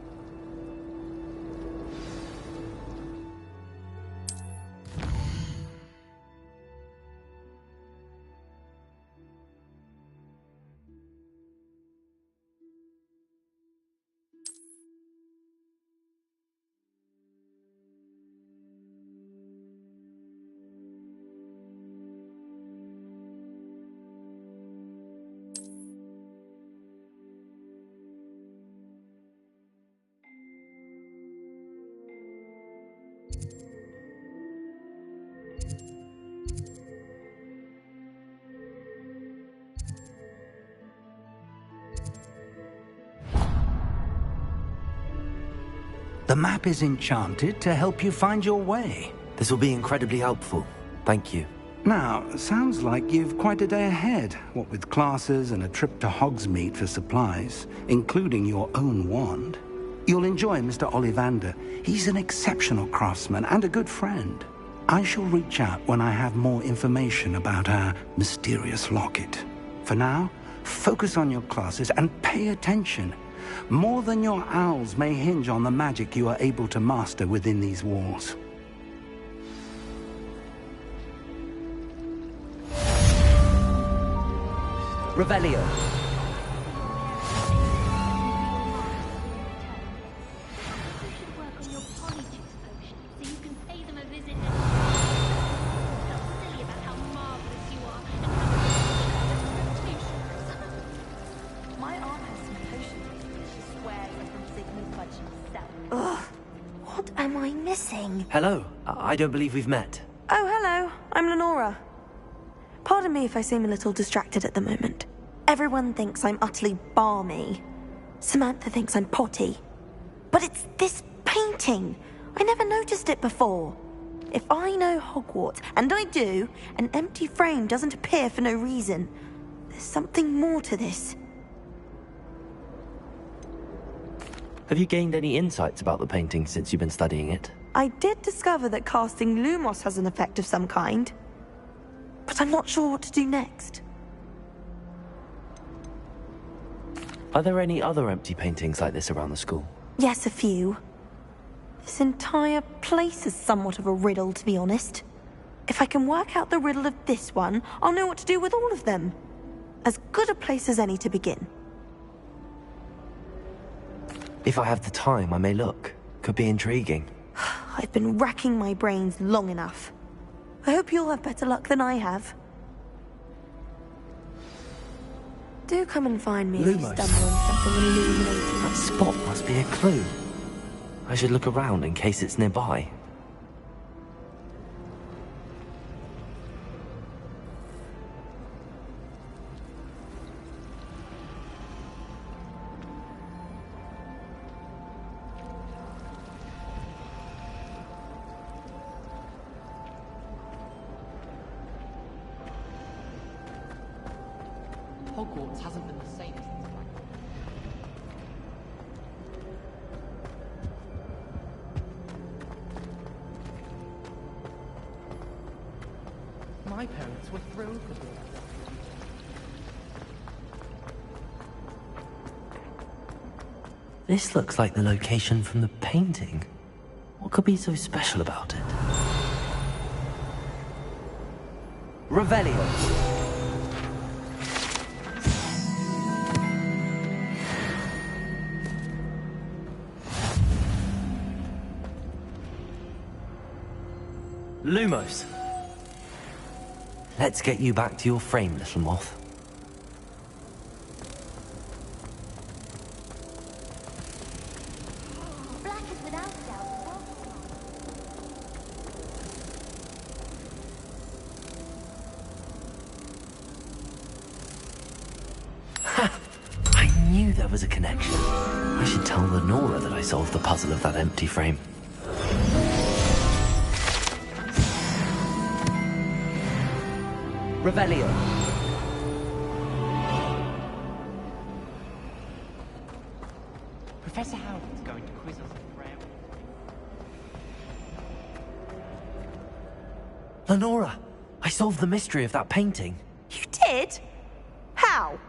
The map is enchanted to help you find your way. This will be incredibly helpful. Thank you. Now, sounds like you've quite a day ahead, what with classes and a trip to Hogsmeade for supplies, including your own wand. You'll enjoy Mr. Ollivander. He's an exceptional craftsman and a good friend. I shall reach out when I have more information about our mysterious locket. For now, focus on your classes and pay attention. More than your owls may hinge on the magic you are able to master within these walls. Revelio. Hello. I don't believe we've met. Oh, hello. I'm Lenora. Pardon me if I seem a little distracted at the moment. Everyone thinks I'm utterly balmy. Samantha thinks I'm potty. But it's this painting. I never noticed it before. If I know Hogwarts, and I do, an empty frame doesn't appear for no reason. There's something more to this. Have you gained any insights about the painting since you've been studying it? I did discover that casting Lumos has an effect of some kind. But I'm not sure what to do next. Are there any other empty paintings like this around the school? Yes, a few. This entire place is somewhat of a riddle, to be honest. If I can work out the riddle of this one, I'll know what to do with all of them. As good a place as any to begin. If I have the time, I may look. Could be intriguing. I've been racking my brains long enough. I hope you'll have better luck than I have. Do come and find me if you Lumos. stumble on something illuminating. That spot must be a clue. I should look around in case it's nearby. Hogwarts hasn't been the same since my parents were thrilled with it. This looks like the location from the painting. What could be so special about it? Revelio. Lumos. Let's get you back to your frame, little moth. Black is without doubt. I knew there was a connection. I should tell Lenora that I solved the puzzle of that empty frame. Revelio. Professor Howard's going to quiz us in Braille. Lenora, I solved the mystery of that painting. You did? How?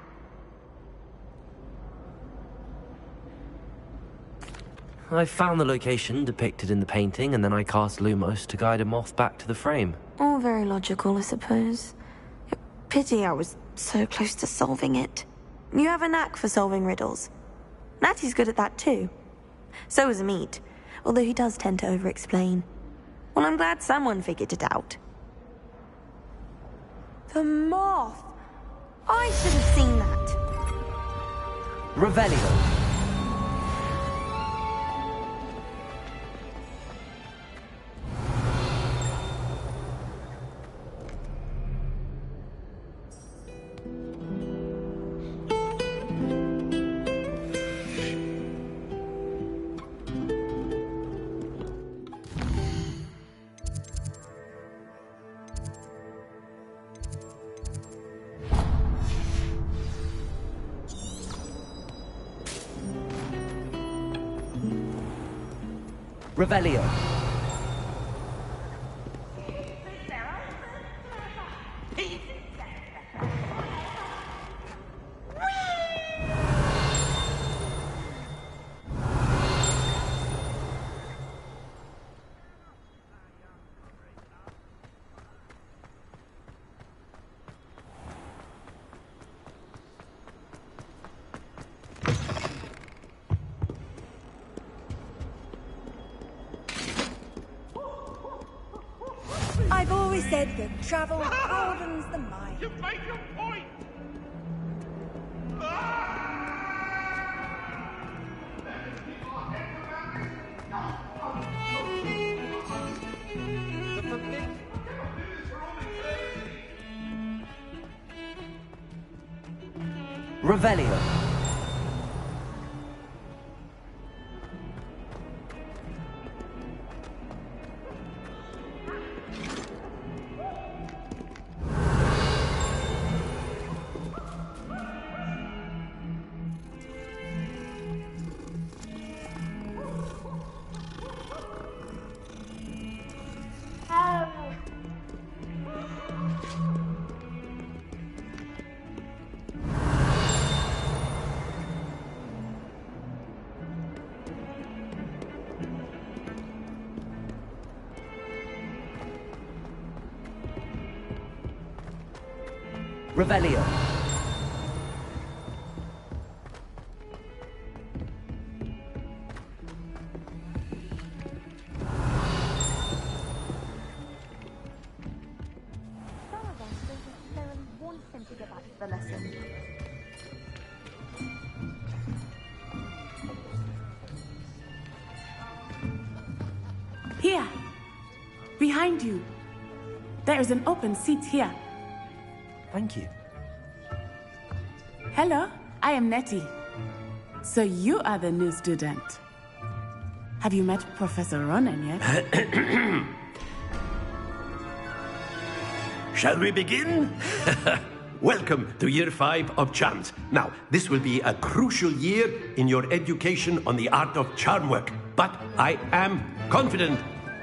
I found the location depicted in the painting, and then I cast Lumos to guide a moth back to the frame. All very logical, I suppose. Pity I was so close to solving it. You have a knack for solving riddles. Natty's good at that too. So is Amit, although he does tend to over-explain. Well, I'm glad someone figured it out. The moth! I should have seen that. Revelio. Revelio. I've always said that travel broadens the mind. You make your point! Revelio. Revelio. The lesson. Here! Behind you! There is an open seat here. Thank you. Hello, I am Nettie. So you are the new student. Have you met Professor Ronan yet? Shall we begin? Welcome to Year 5 of Charms. Now, this will be a crucial year in your education on the art of charm work. But I am confident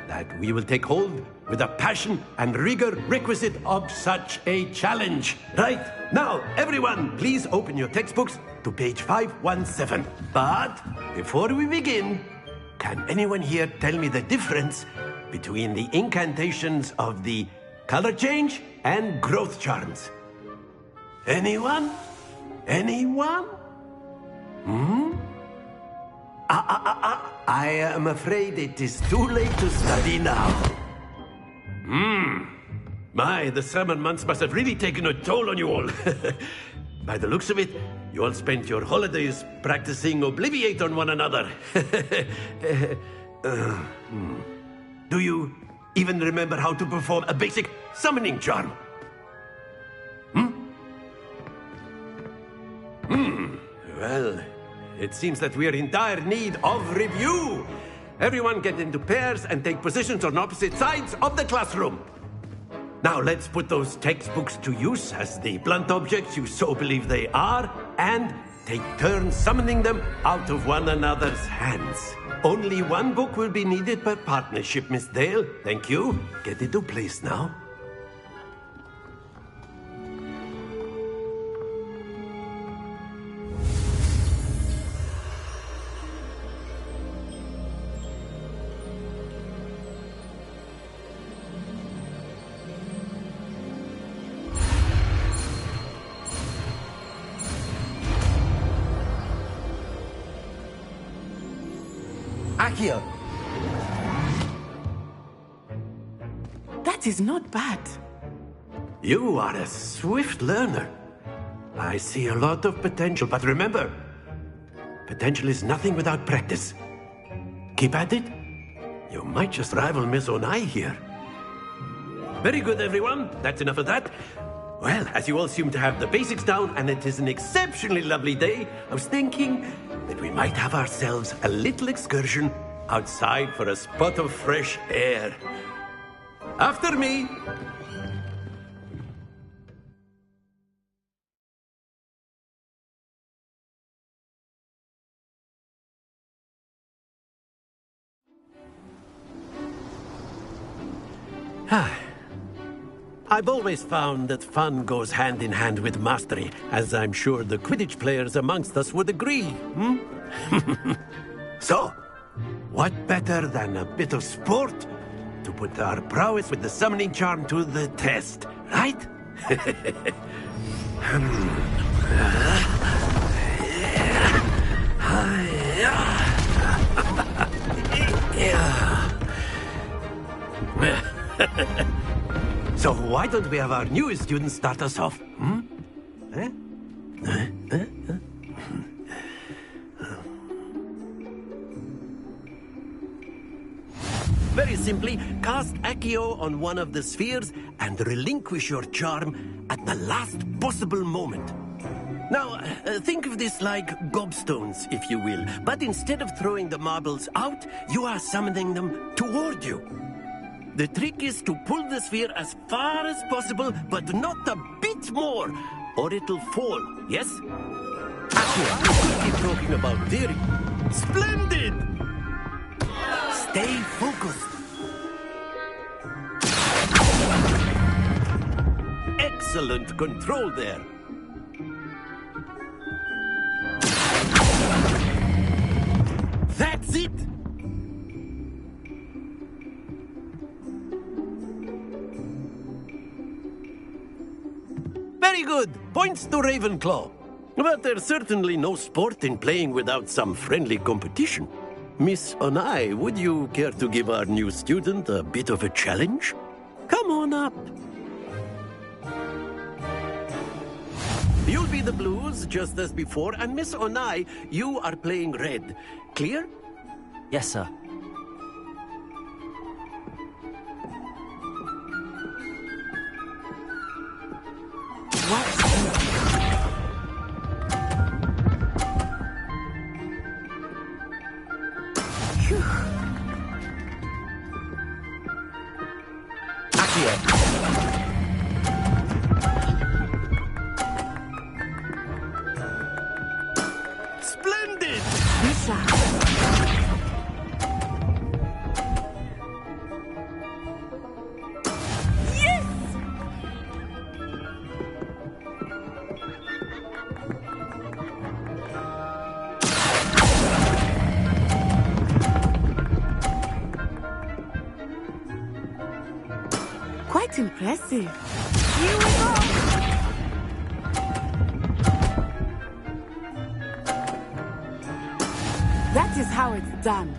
that we will take hold with the passion and rigor requisite of such a challenge. Right, now, everyone, please open your textbooks to page 517. But before we begin, can anyone here tell me the difference between the incantations of the color change and growth charms? Anyone? Anyone? I am afraid it is too late to study now. My, the summer months must have really taken a toll on you all. By the looks of it, you all spent your holidays practicing Obliviate on one another. Do you even remember how to perform a basic summoning charm? Well, it seems that we are in dire need of review. Everyone get into pairs and take positions on opposite sides of the classroom. Now let's put those textbooks to use as the blunt objects you so believe they are, and take turns summoning them out of one another's hands. Only one book will be needed per partnership, Miss Dale. Thank you. Get into place now. Accio! That is not bad. You are a swift learner. I see a lot of potential, but remember, potential is nothing without practice. Keep at it. You might just rival Miss Onai here. Very good, everyone. That's enough of that. Well, as you all seem to have the basics down, and it is an exceptionally lovely day, I was thinking that we might have ourselves a little excursion outside for a spot of fresh air. After me. I've always found that fun goes hand in hand with mastery, as I'm sure the Quidditch players amongst us would agree. So, what better than a bit of sport to put our prowess with the summoning charm to the test, right? So why don't we have our newest student start us off? Very simply, cast Accio on one of the spheres and relinquish your charm at the last possible moment. Now, think of this like gobstones, if you will, but instead of throwing the marbles out, you are summoning them toward you. The trick is to pull the sphere as far as possible, but not a bit more, or it'll fall, yes? Accio, keep talking about theory. Splendid! Stay focused. Excellent control there. That's it! Very good. Points to Ravenclaw. But there's certainly no sport in playing without some friendly competition. Miss Onai, would you care to give our new student a bit of a challenge? Come on up. You'll be the blues, just as before, and Miss Onai, you are playing red. Clear? Yes, sir. Splendid! Quite impressive. Here we go! That is how it's done.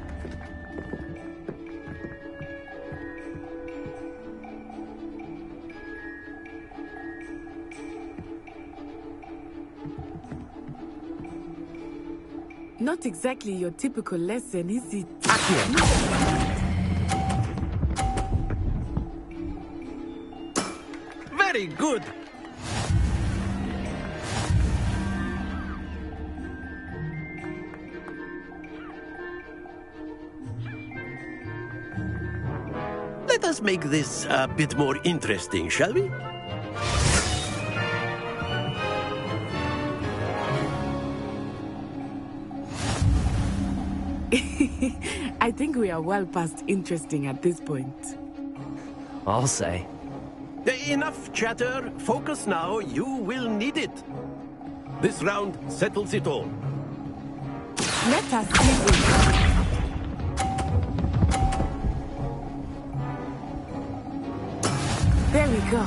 Not exactly your typical lesson, is it? Very good. Let us make this a bit more interesting, shall we? I think we are well past interesting at this point. I'll say. Enough chatter. Focus now. You will need it. This round settles it all. Let us see this. There we go.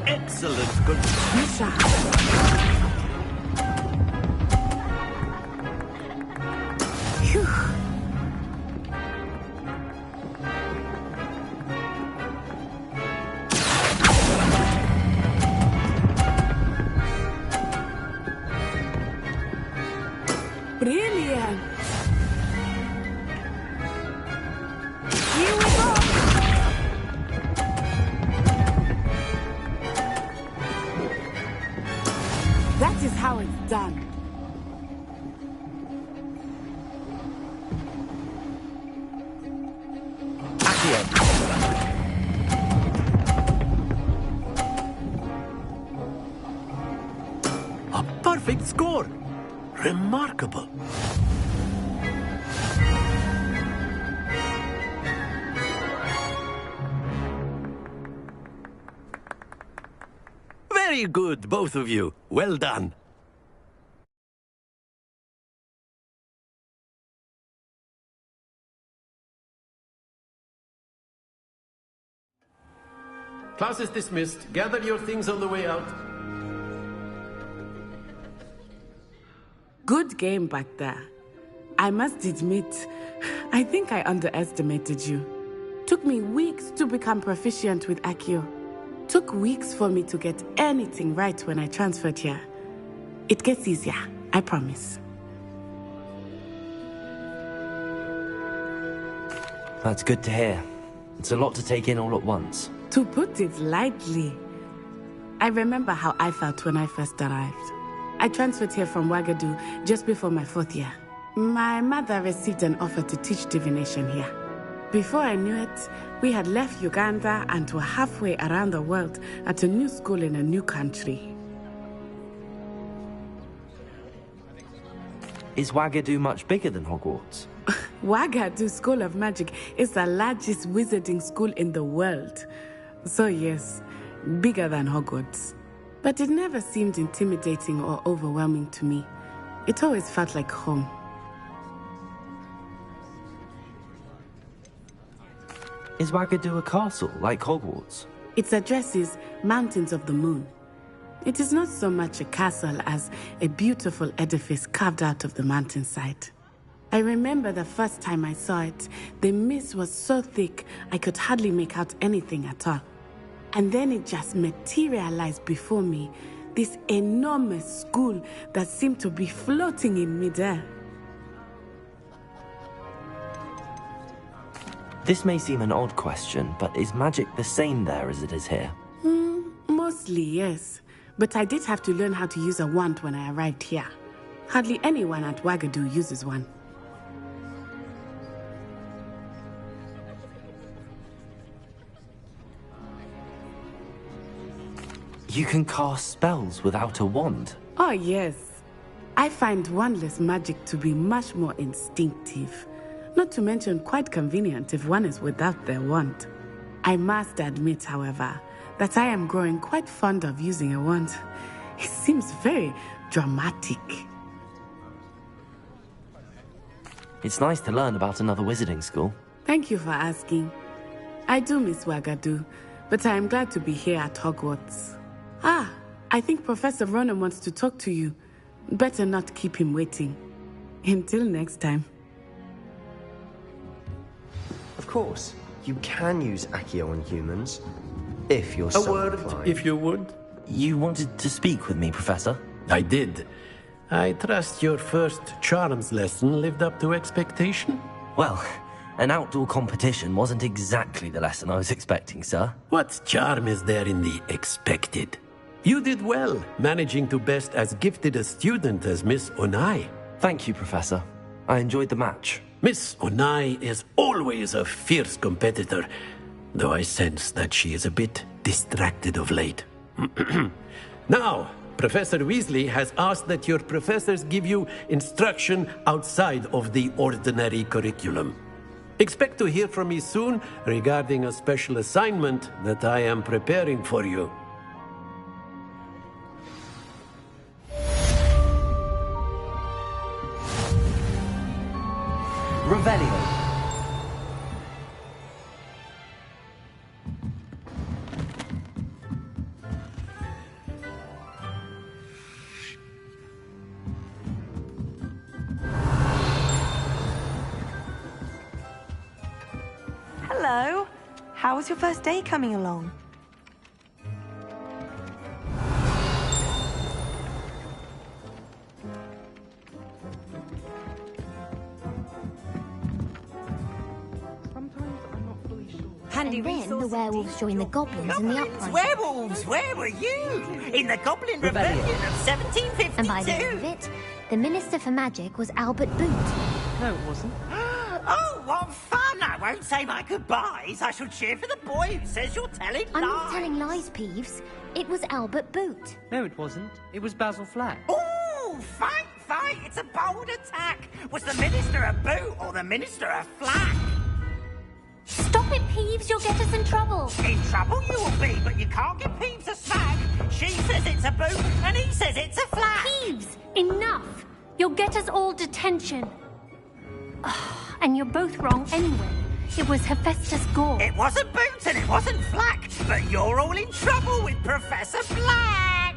Excellent. Good. Misha. Phew. Brilliant. Here we go! That is how it's done. A perfect score. Remarkable. Very good, both of you. Well done. Class is dismissed. Gather your things on the way out. Good game back there. I must admit, I think I underestimated you. Took me weeks to become proficient with Accio. Took weeks for me to get anything right when I transferred here. It gets easier, I promise. That's good to hear. It's a lot to take in all at once. To put it lightly, I remember how I felt when I first arrived. I transferred here from Ouagadougou just before my 4th year. My mother received an offer to teach divination here. Before I knew it, we had left Uganda and were halfway around the world at a new school in a new country. Is Ouagadougou much bigger than Hogwarts? Ouagadougou School of Magic is the largest wizarding school in the world. So yes, bigger than Hogwarts. But it never seemed intimidating or overwhelming to me. It always felt like home. Is Wagadu a castle, like Hogwarts? Its address is Mountains of the Moon. It is not so much a castle as a beautiful edifice carved out of the mountainside. I remember the first time I saw it, the mist was so thick I could hardly make out anything at all. And then it just materialized before me, this enormous school that seemed to be floating in midair. This may seem an odd question, but is magic the same there as it is here? Mostly, yes. But I did have to learn how to use a wand when I arrived here. Hardly anyone at Wagadu uses one. You can cast spells without a wand? Oh, yes. I find wandless magic to be much more instinctive. Not to mention quite convenient if one is without their wand. I must admit, however, that I am growing quite fond of using a wand. It seems very dramatic. It's nice to learn about another wizarding school. Thank you for asking. I do miss Wagadu, but I am glad to be here at Hogwarts. Ah, I think Professor Ronan wants to talk to you. Better not keep him waiting. Until next time. Of course, you can use Accio on humans, if you're so inclined. If you would. You wanted to speak with me, Professor? I did. I trust your first charms lesson lived up to expectation? Well, an outdoor competition wasn't exactly the lesson I was expecting, sir. What charm is there in the expected? You did well, managing to best as gifted a student as Miss Onai. Thank you, Professor. I enjoyed the match. Miss Onai is always a fierce competitor, though I sense that she is a bit distracted of late. Now, Professor Weasley has asked that your professors give you instruction outside of the ordinary curriculum. Expect to hear from me soon regarding a special assignment that I am preparing for you. Revelio. Hello. How was your first day coming along? And then the werewolves joined the goblins in the uprising. Werewolves, where were you? In the Goblin Rebellion of 1752. And by the end of it, the Minister for Magic was Albert Boot. No, it wasn't. Oh, what fun! I won't say my goodbyes. I shall cheer for the boy who says you're telling lies. I'm not telling lies, Peeves. It was Albert Boot. No, it wasn't. It was Basil Flack. Oh, fight, fight! It's a bold attack. Was the Minister a boot or the Minister a flack? Stop it, Peeves. You'll get us in trouble. In trouble you will be, but you can't give Peeves a snag. She says it's a boot, and he says it's a flack. Peeves, enough. You'll get us all detention. And you're both wrong anyway. It was Hephaestus Gore. It wasn't Boot and it wasn't Flack, but you're all in trouble with Professor Black.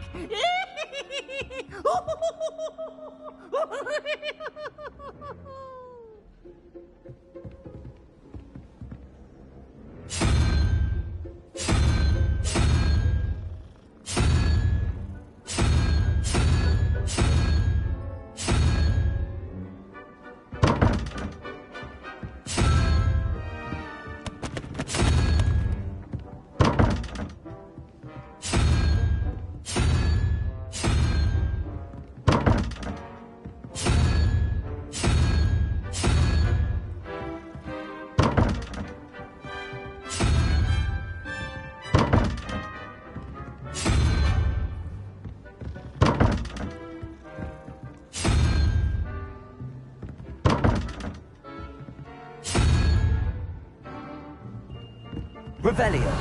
Revelio.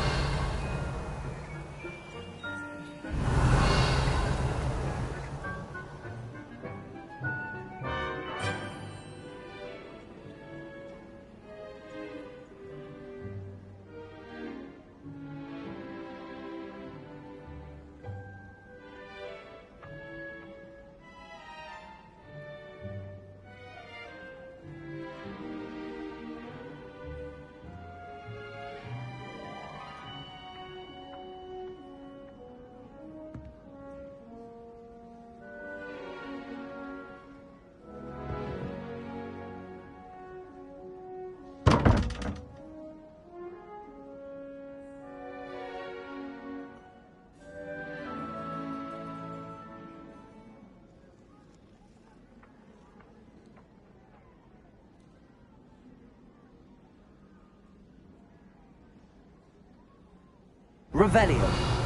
Revelio.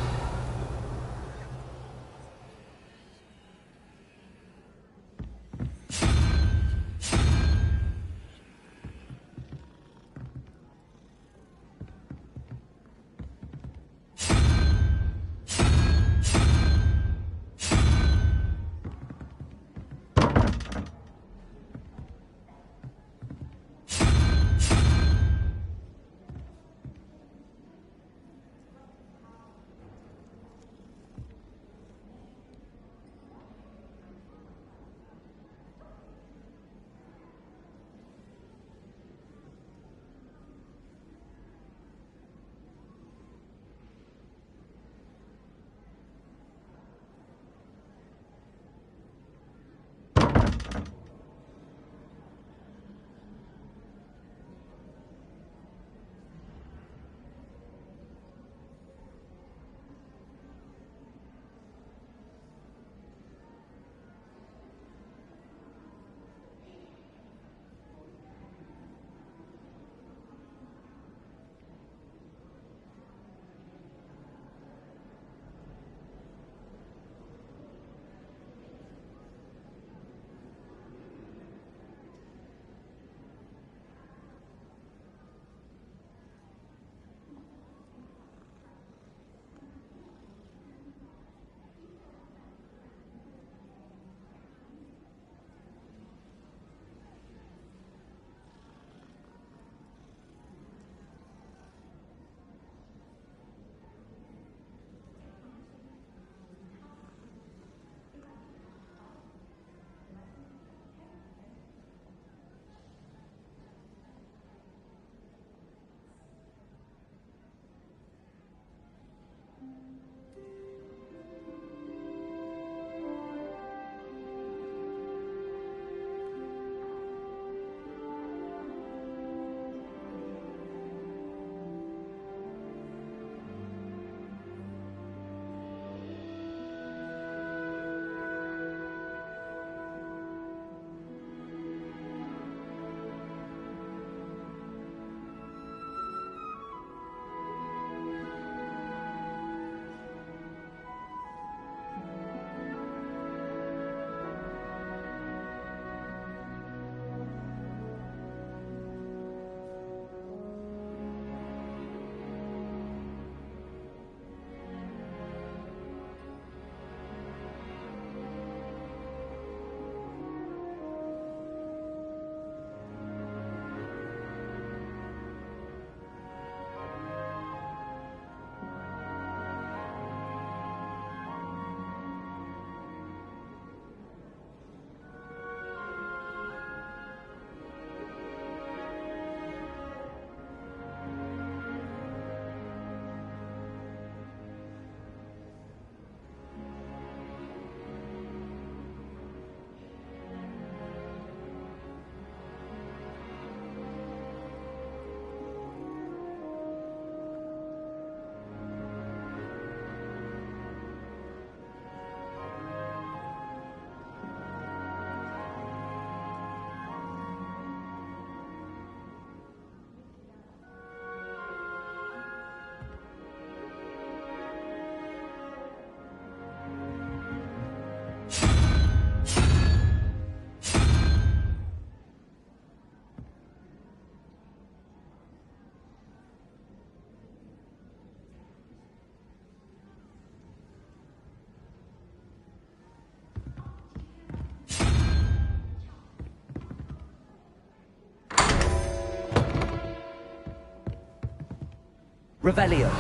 Revelio.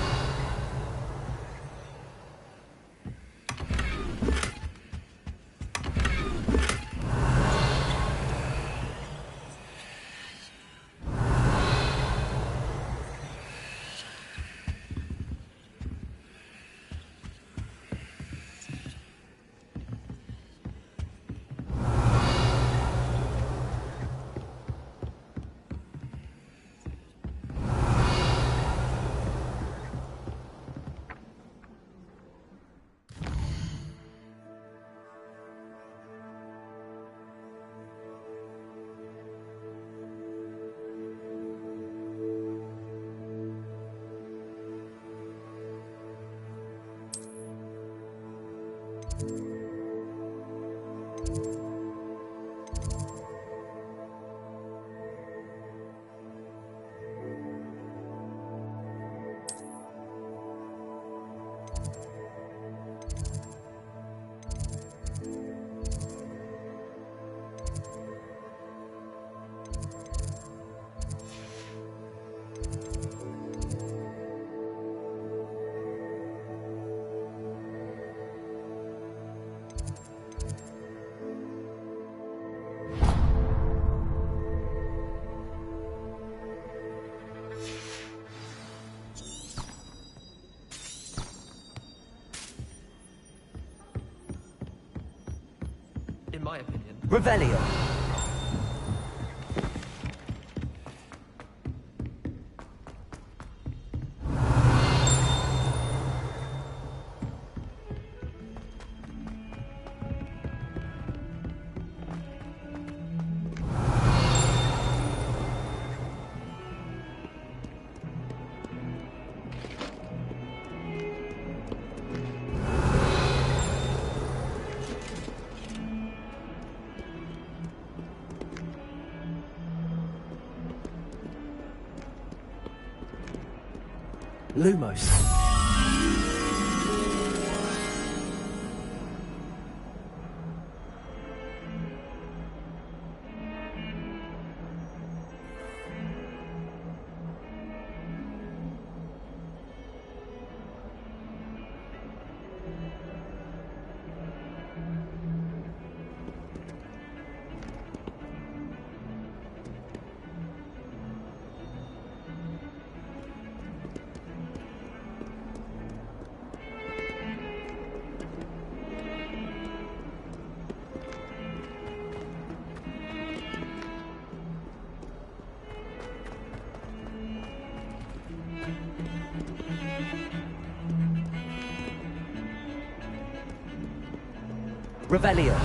my opinion. Revelio. Lumos. Revelio.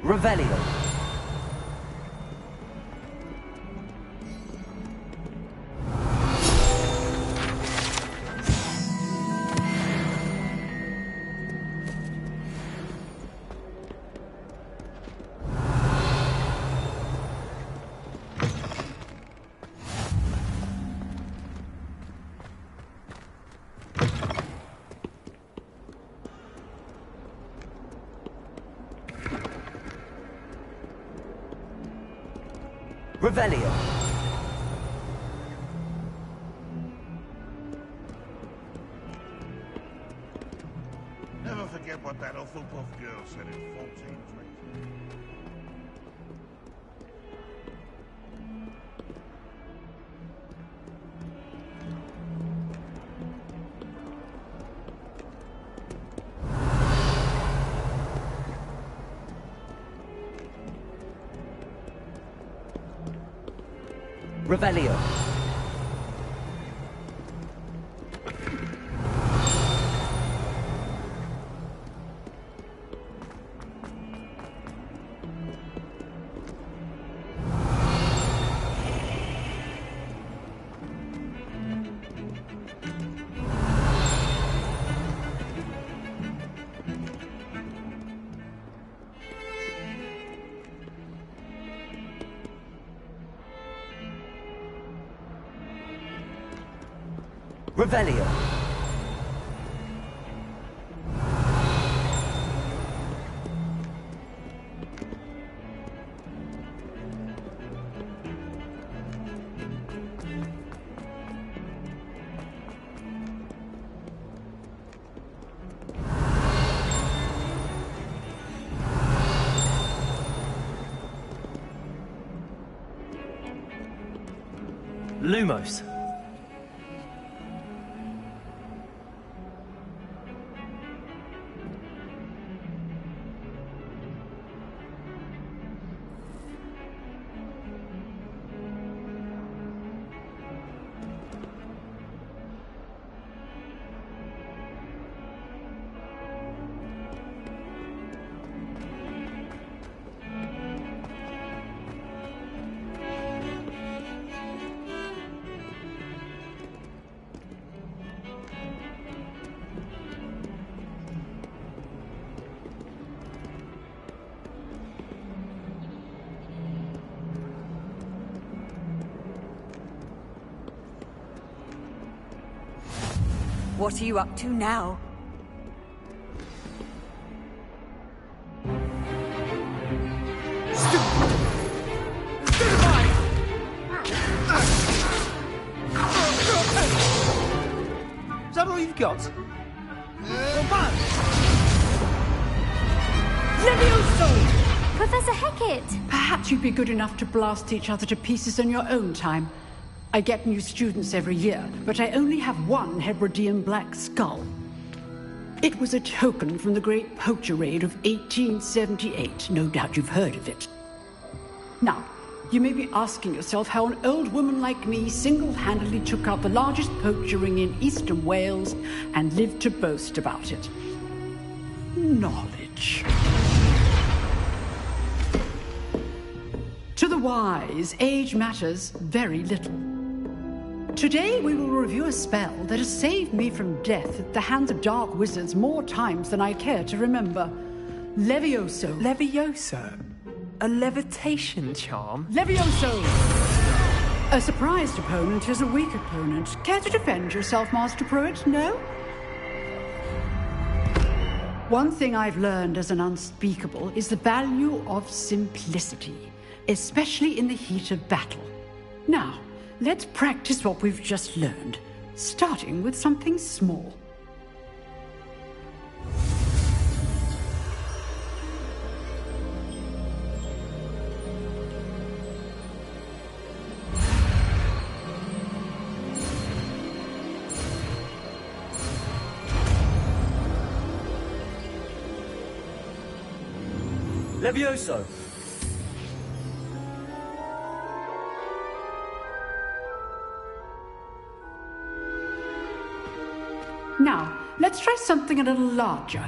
Revelio. Revelio. Never forget what that Hufflepuff girl said in 1420. Revelio. Revelio. Lumos. What are you up to now? Is that all you've got? Levioso! Professor Hecat! Perhaps you'd be good enough to blast each other to pieces in your own time. I get new students every year, but I only have one Hebridean black skull. It was a token from the Great Poacher Raid of 1878. No doubt you've heard of it. Now, you may be asking yourself how an old woman like me single-handedly took out the largest poacher ring in eastern Wales and lived to boast about it. Knowledge. To the wise, age matters very little. Today we will review a spell that has saved me from death at the hands of dark wizards more times than I care to remember. Levioso. Levioso? A levitation charm? Levioso! A surprised opponent is a weak opponent. Care to defend yourself, Master Pruitt? No? One thing I've learned as an unspeakable is the value of simplicity, especially in the heat of battle. Now, let's practice what we've just learned, starting with something small. Levioso! Now, let's try something a little larger.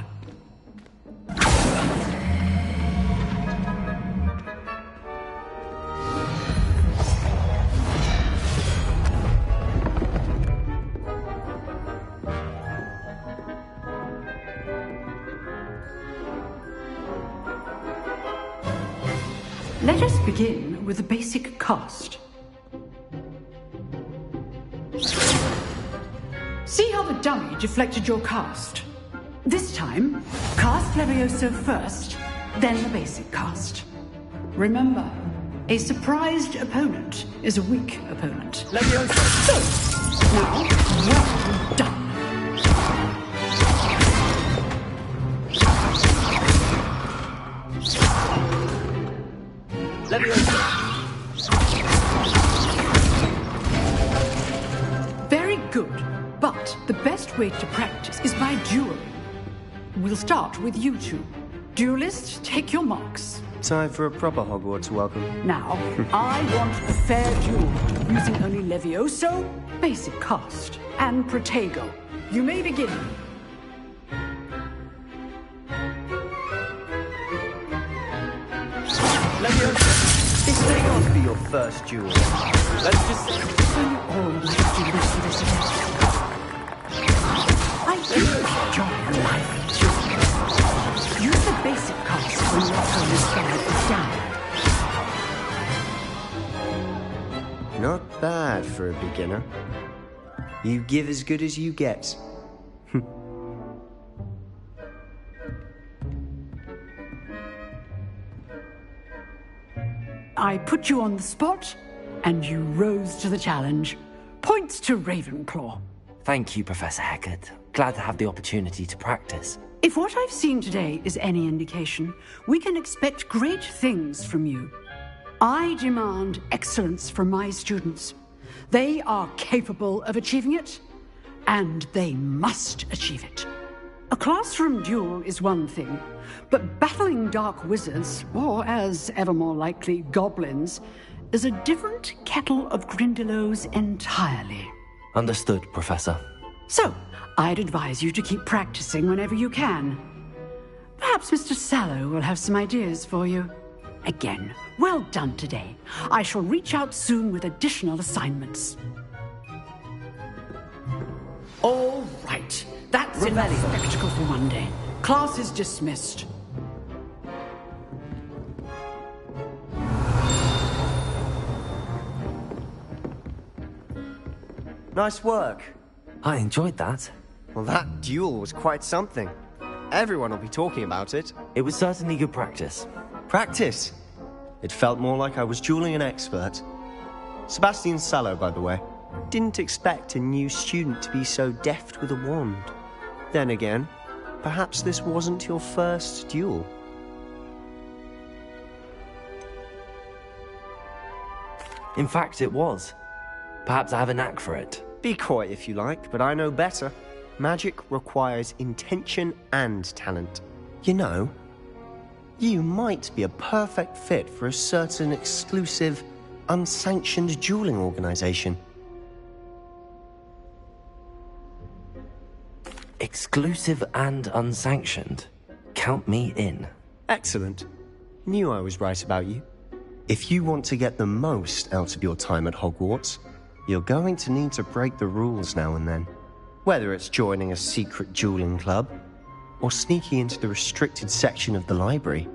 Let us begin with the basic cast. See how the dummy deflected your cast? This time, cast Levioso first, then the basic cast. Remember, a surprised opponent is a weak opponent. Levioso! Now, well done. Very good, but the best way to practice is by dueling. We'll start with you two. Duelists, take your marks. Time for a proper Hogwarts welcome. Now, I want a fair duel, using only Levioso, basic cast, and Protego. You may begin. Levioso, this may not be your first duel. Let's just... So you all like to listen to this again. I do enjoy a lively duel. Use the basic cast when your opponent's guard is down. Not bad for a beginner. You give as good as you get. I put you on the spot, and you rose to the challenge. Points to Ravenclaw. Thank you, Professor Hecat. Glad to have the opportunity to practice. If what I've seen today is any indication, we can expect great things from you. I demand excellence from my students. They are capable of achieving it, and they must achieve it. A classroom duel is one thing, but battling dark wizards, or as ever more likely, goblins, is a different kettle of Grindylows entirely. Understood, Professor. So, I'd advise you to keep practicing whenever you can. Perhaps Mr. Sallow will have some ideas for you. Again, well done today. I shall reach out soon with additional assignments. All right. That's enough spectacle for one day. Class is dismissed. Nice work. I enjoyed that. Well, that duel was quite something. Everyone will be talking about it. It was certainly good practice. Practice? It felt more like I was dueling an expert. Sebastian Sallow, by the way. Didn't expect a new student to be so deft with a wand. Then again, perhaps this wasn't your first duel. In fact, it was. Perhaps I have a knack for it. Be coy if you like, but I know better. Magic requires intention and talent. You know, you might be a perfect fit for a certain exclusive, unsanctioned dueling organization. Exclusive and unsanctioned? Count me in. Excellent. Knew I was right about you. If you want to get the most out of your time at Hogwarts, you're going to need to break the rules now and then. Whether it's joining a secret dueling club, or sneaking into the restricted section of the library,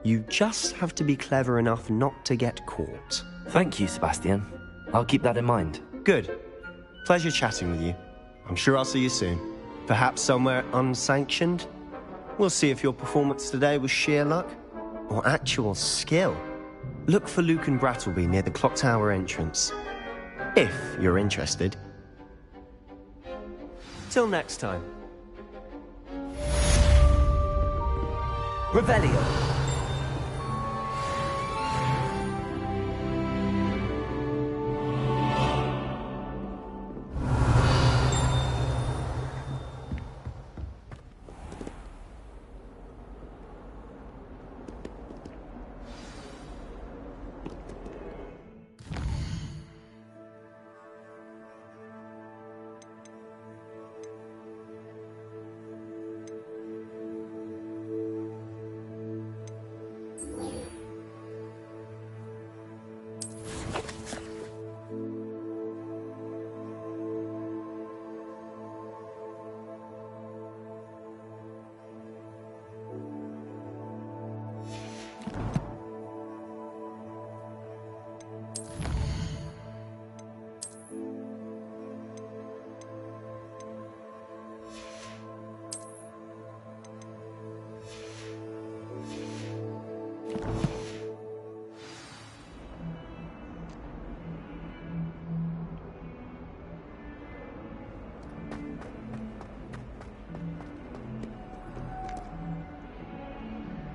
you just have to be clever enough not to get caught. Thank you, Sebastian. I'll keep that in mind. Good. Pleasure chatting with you. I'm sure I'll see you soon. Perhaps somewhere unsanctioned? We'll see if your performance today was sheer luck, or actual skill. Look for Luke and Brattleby near the clock tower entrance. If you're interested. Till next time. Revelio.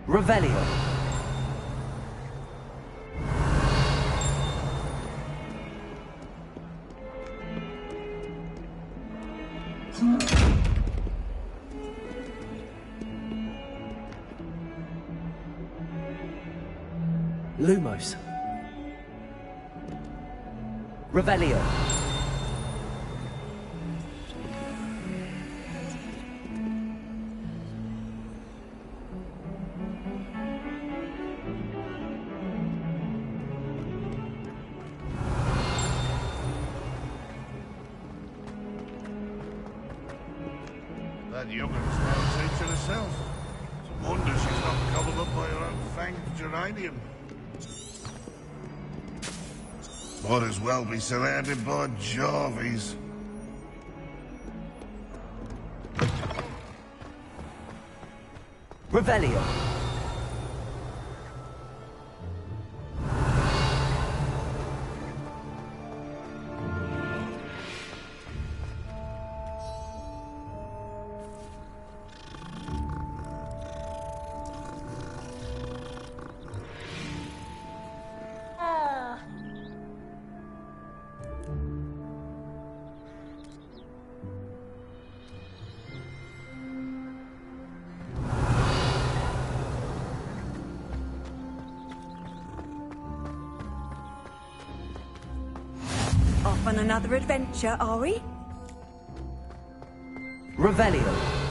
Revelio. Lumos. Revelio. That young'un's now a teacher herself. It's a wonder she's not gobbled up by her own fanged geranium. Might as well be surrounded by Jarvies. Revelio. Off on another adventure, are we? Revelio.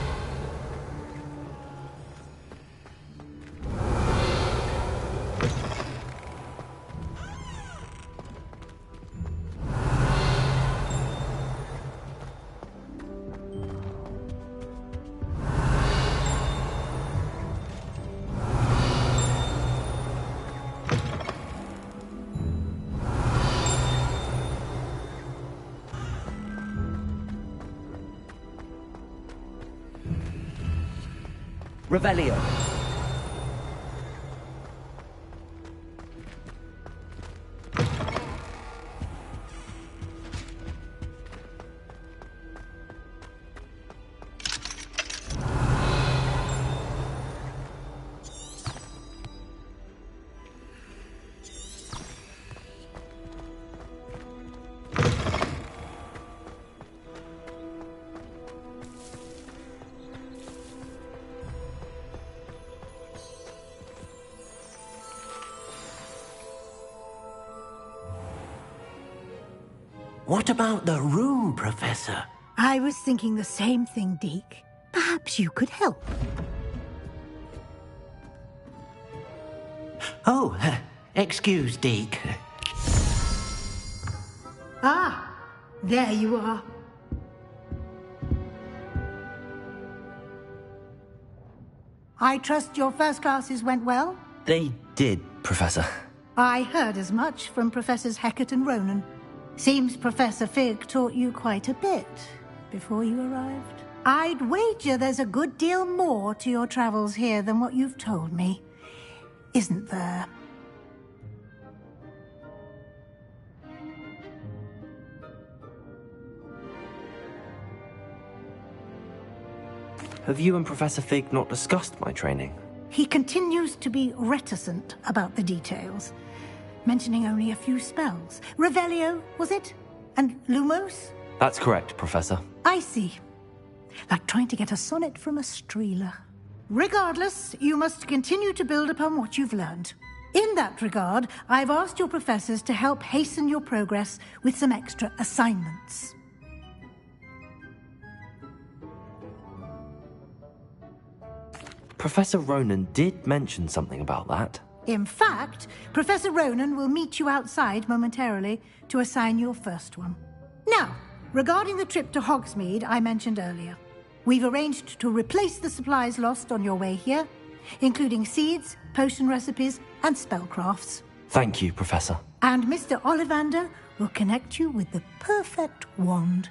Revelio. What about the room, Professor? I was thinking the same thing, Deke. Perhaps you could help. Oh, excuse, Deke. Ah, there you are. I trust your first classes went well? They did, Professor. I heard as much from Professors Hecat and Ronan. Seems Professor Fig taught you quite a bit before you arrived. I'd wager there's a good deal more to your travels here than what you've told me, isn't there? Have you and Professor Fig not discussed my training? He continues to be reticent about the details, mentioning only a few spells. Revelio, was it? And Lumos? That's correct, Professor. I see. Like trying to get a sonnet from a streeler. Regardless, you must continue to build upon what you've learned. In that regard, I've asked your professors to help hasten your progress with some extra assignments. Professor Ronan did mention something about that. In fact, Professor Ronan will meet you outside momentarily to assign your first one. Now, regarding the trip to Hogsmeade I mentioned earlier, we've arranged to replace the supplies lost on your way here, including seeds, potion recipes, and spellcrafts. Thank you, Professor. And Mr. Ollivander will connect you with the perfect wand.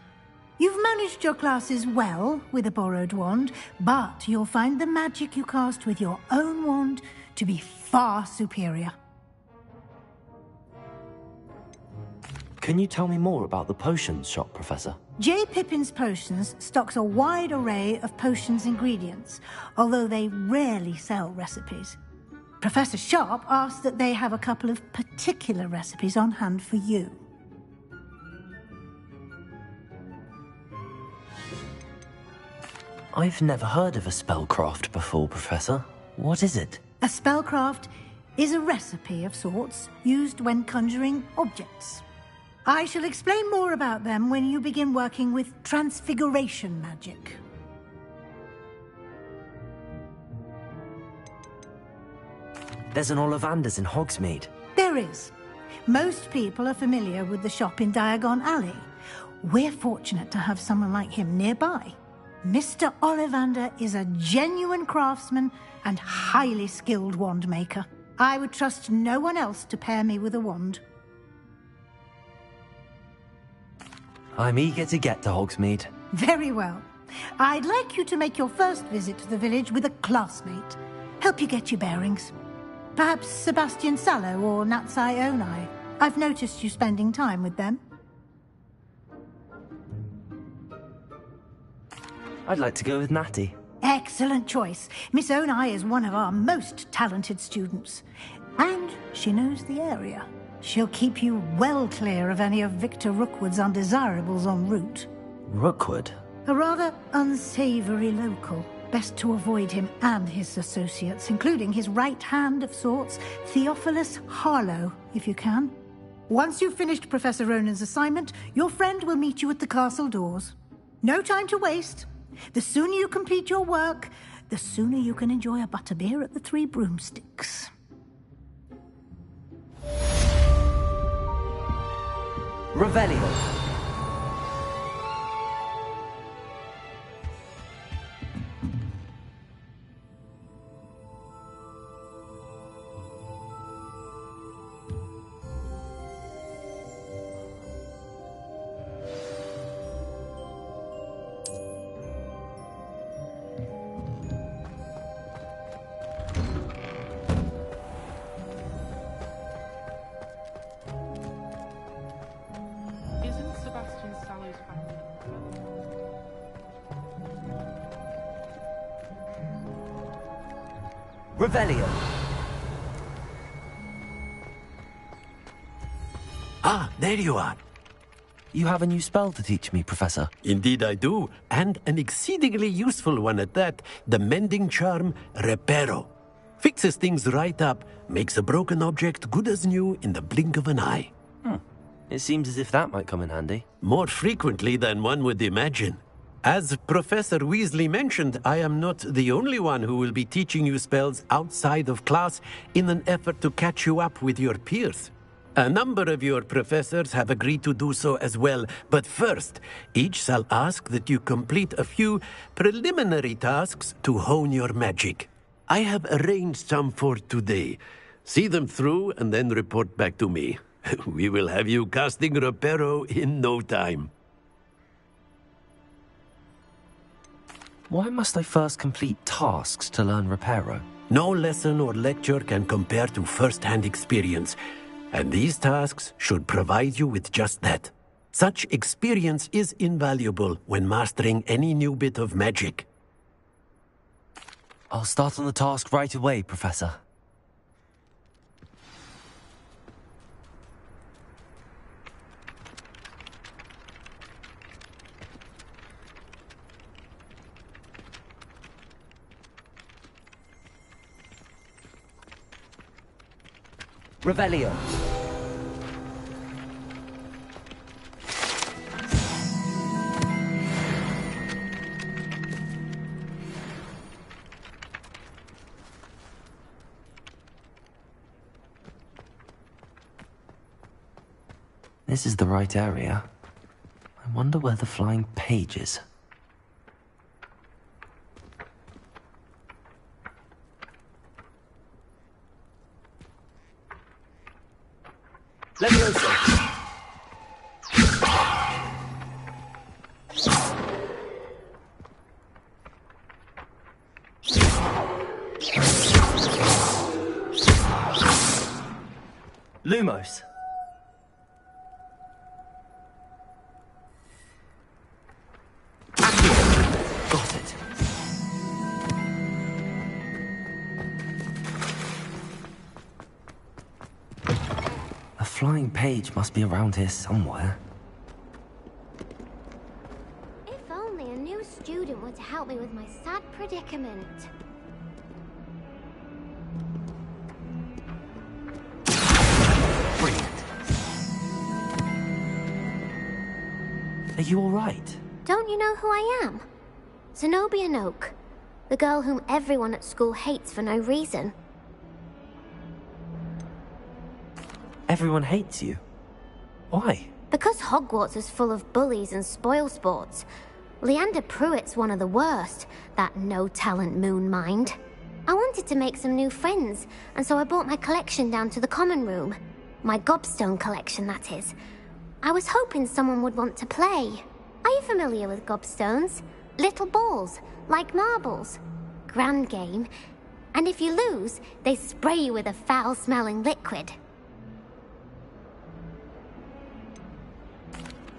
You've managed your classes well with a borrowed wand, but you'll find the magic you cast with your own wand to be far superior. Can you tell me more about the potions shop, Professor? J. Pippin's Potions stocks a wide array of potions ingredients, although they rarely sell recipes. Professor Sharp asked that they have a couple of particular recipes on hand for you. I've never heard of a spellcraft before, Professor. What is it? A spellcraft is a recipe of sorts used when conjuring objects. I shall explain more about them when you begin working with transfiguration magic. There's an Ollivander's in Hogsmeade. There is. Most people are familiar with the shop in Diagon Alley. We're fortunate to have someone like him nearby. Mr. Ollivander is a genuine craftsman and highly skilled wand maker. I would trust no one else to pair me with a wand. I'm eager to get to Hogsmeade. Very well. I'd like you to make your first visit to the village with a classmate. Help you get your bearings. Perhaps Sebastian Sallow or Natsai Onai. I've noticed you spending time with them. I'd like to go with Natty. Excellent choice. Miss Onai is one of our most talented students. And she knows the area. She'll keep you well clear of any of Victor Rookwood's undesirables en route. Rookwood? A rather unsavory local. Best to avoid him and his associates, including his right hand of sorts, Theophilus Harlow, if you can. Once you've finished Professor Ronan's assignment, your friend will meet you at the castle doors. No time to waste. The sooner you complete your work, the sooner you can enjoy a butterbeer at the Three Broomsticks. Revelio. Revelio. Ah, there you are. You have a new spell to teach me, Professor. Indeed I do, and an exceedingly useful one at that. The mending charm, Reparo. Fixes things right up, makes a broken object good as new in the blink of an eye. It seems as if that might come in handy. More frequently than one would imagine. As Professor Weasley mentioned, I am not the only one who will be teaching you spells outside of class in an effort to catch you up with your peers. A number of your professors have agreed to do so as well, but first, each shall ask that you complete a few preliminary tasks to hone your magic. I have arranged some for today. See them through and then report back to me. We will have you casting Reparo in no time. Why must I first complete tasks to learn Reparo? No lesson or lecture can compare to first-hand experience, and these tasks should provide you with just that. Such experience is invaluable when mastering any new bit of magic. I'll start on the task right away, Professor. Revelio. This is the right area. I wonder where the flying page is. Leviosa. Lumos. Got it. A flying page must be around here somewhere. If only a new student were to help me with my sad predicament. Brilliant. Are you all right? Don't you know who I am? Zenobia Noak, the girl whom everyone at school hates for no reason. Everyone hates you. Why? Because Hogwarts is full of bullies and spoilsports. Leander Pruitt's one of the worst, that no-talent moon mind. I wanted to make some new friends, and so I brought my collection down to the common room. My gobstone collection, that is. I was hoping someone would want to play. Are you familiar with gobstones? Little balls, like marbles. Grand game. And if you lose, they spray you with a foul-smelling liquid.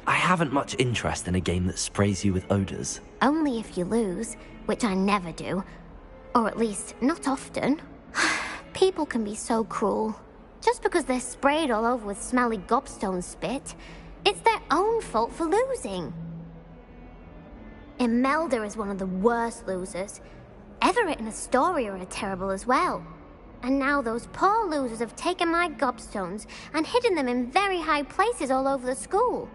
I haven't much interest in a game that sprays you with odors. Only if you lose, which I never do. Or at least, not often. People can be so cruel. Just because they're sprayed all over with smelly gobstone spit, it's their own fault for losing. Imelda is one of the worst losers. Everett and Astoria are terrible as well. And now those poor losers have taken my gobstones and hidden them in very high places all over the school.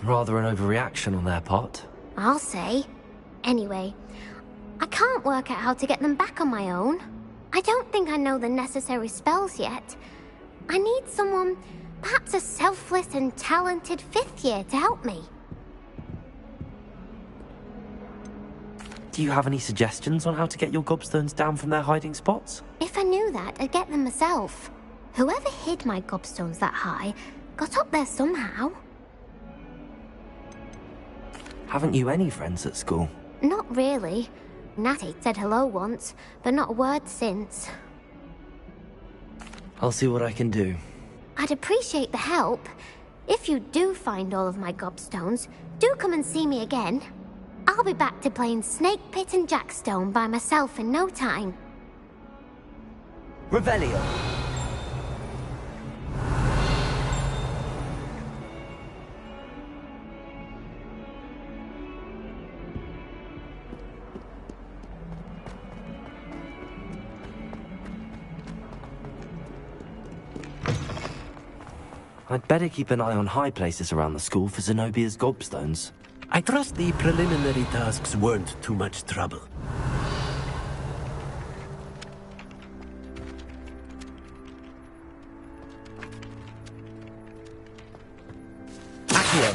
Rather an overreaction on their part. I'll say. Anyway, I can't work out how to get them back on my own. I don't think I know the necessary spells yet. I need someone, perhaps a selfless and talented fifth year to help me. Do you have any suggestions on how to get your gobstones down from their hiding spots? If I knew that, I'd get them myself. Whoever hid my gobstones that high got up there somehow. Haven't you any friends at school? Not really. Natty said hello once, but not a word since. I'll see what I can do. I'd appreciate the help. If you do find all of my gobstones, do come and see me again. I'll be back to playing Snake Pit and Jackstone by myself in no time. Revelio. I'd better keep an eye on high places around the school for Zenobia's gobstones. I trust the preliminary tasks weren't too much trouble. Accio.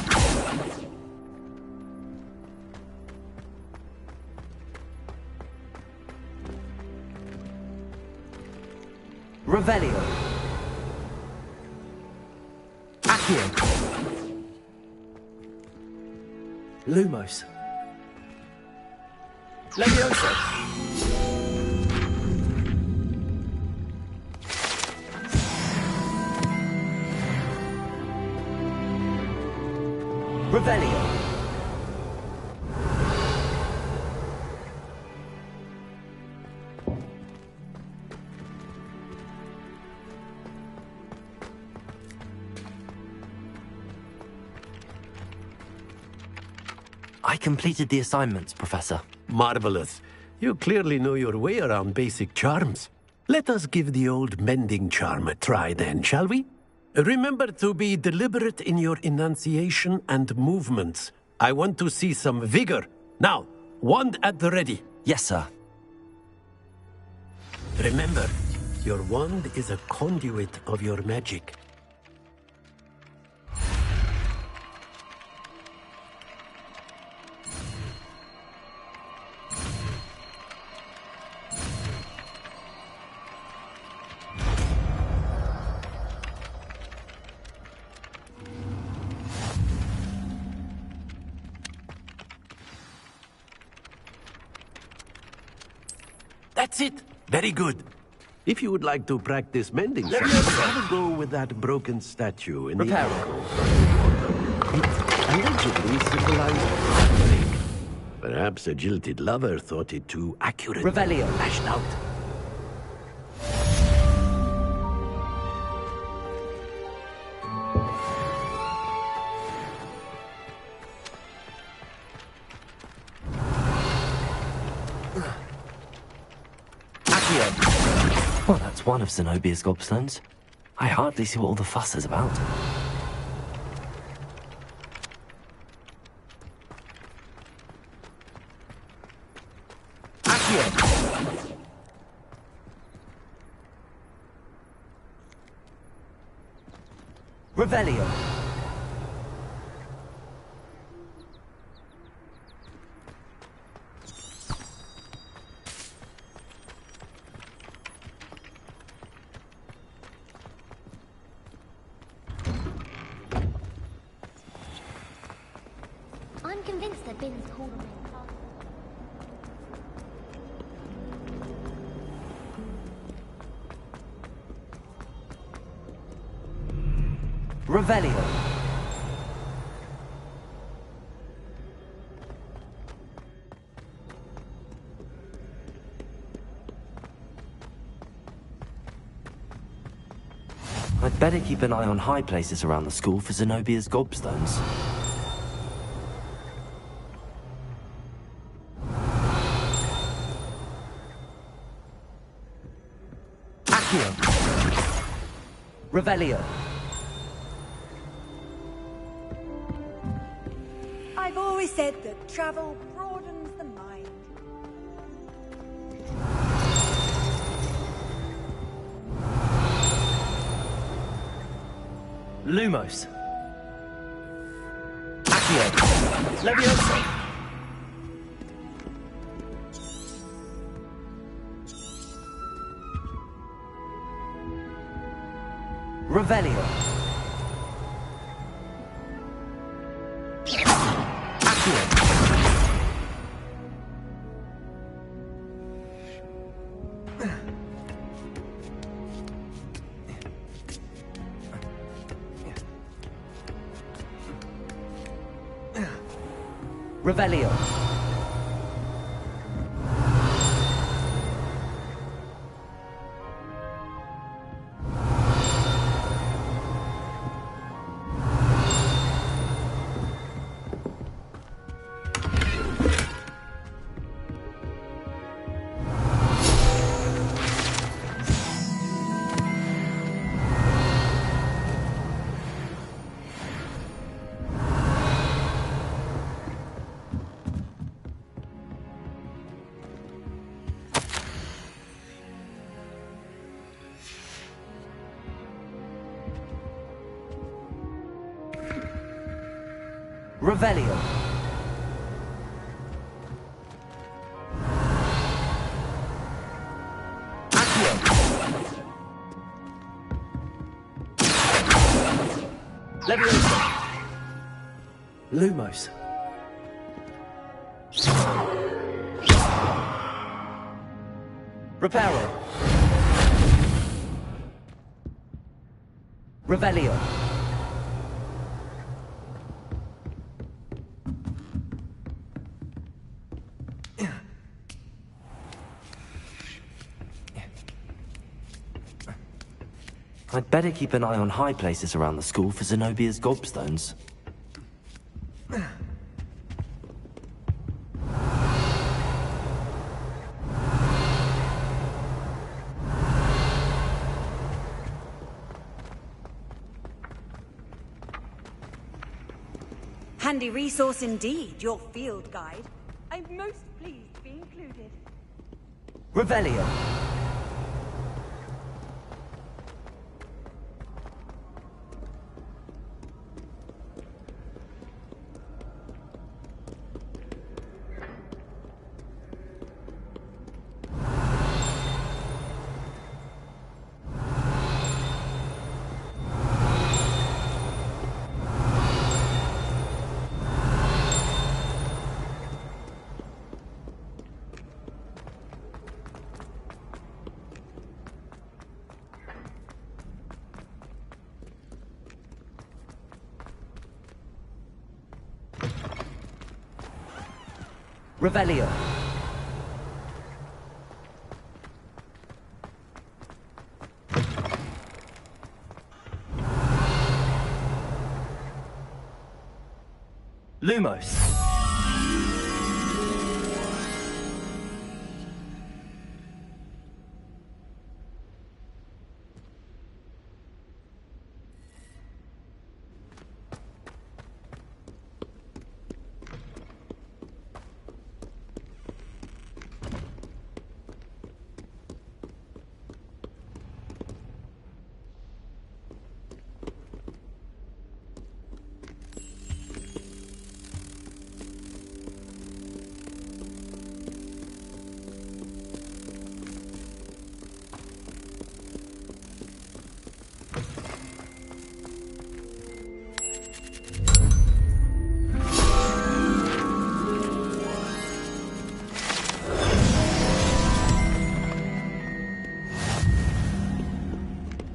Revelio. Accio. Lumos. Leviosa. Revelio. I completed the assignments, Professor. Marvelous. You clearly know your way around basic charms. Let us give the old mending charm a try then, shall we? Remember to be deliberate in your enunciation and movements. I want to see some vigor. Now, wand at the ready. Yes, sir. Remember, your wand is a conduit of your magic. That's it. Very good. If you would like to practice mending, have a go with that broken statue in Repair. It's allegedly civilized. Perhaps a jilted lover thought it too accurate. Revelio. Lashed out. Well, that's one of Zenobia's gobstones. I hardly see what all the fuss is about. Accio! Revelio! I'm convinced that Bin's called on me. Revelio! I'd better keep an eye on high places around the school for Zenobia's gobstones. Revelio. I've always said that travel broadens the mind. Lumos. Accio. Leviosa. Revelio. Accio. Revelio. Revelio. Accio. Leviosa. Lumos. Reparo. Revelio. I'd better keep an eye on high places around the school for Zenobia's gobstones. Handy resource indeed, your field guide. I'm most pleased to be included. Revelio. Revelio. Lumos.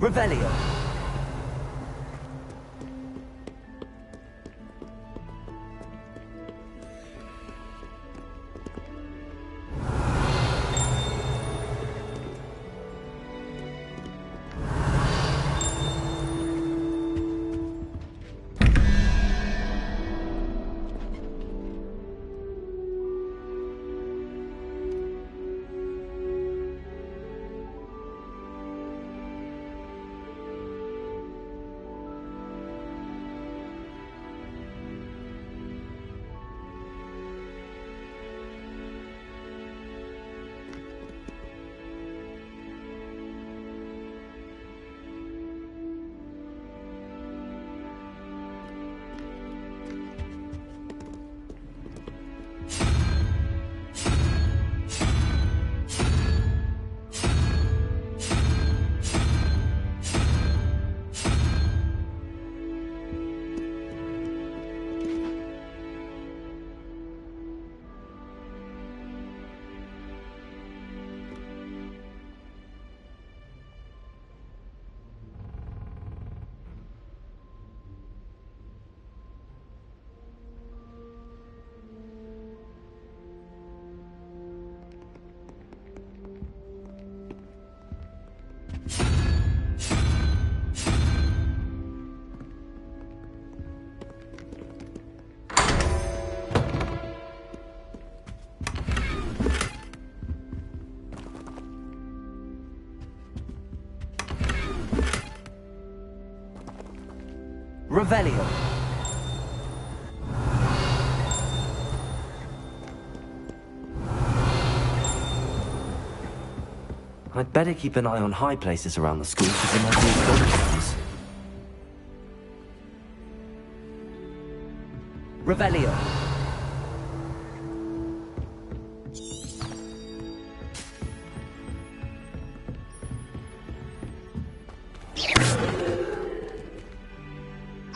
Revelio. Revelio. I'd better keep an eye on high places around the school because there might be goblins. Revelio.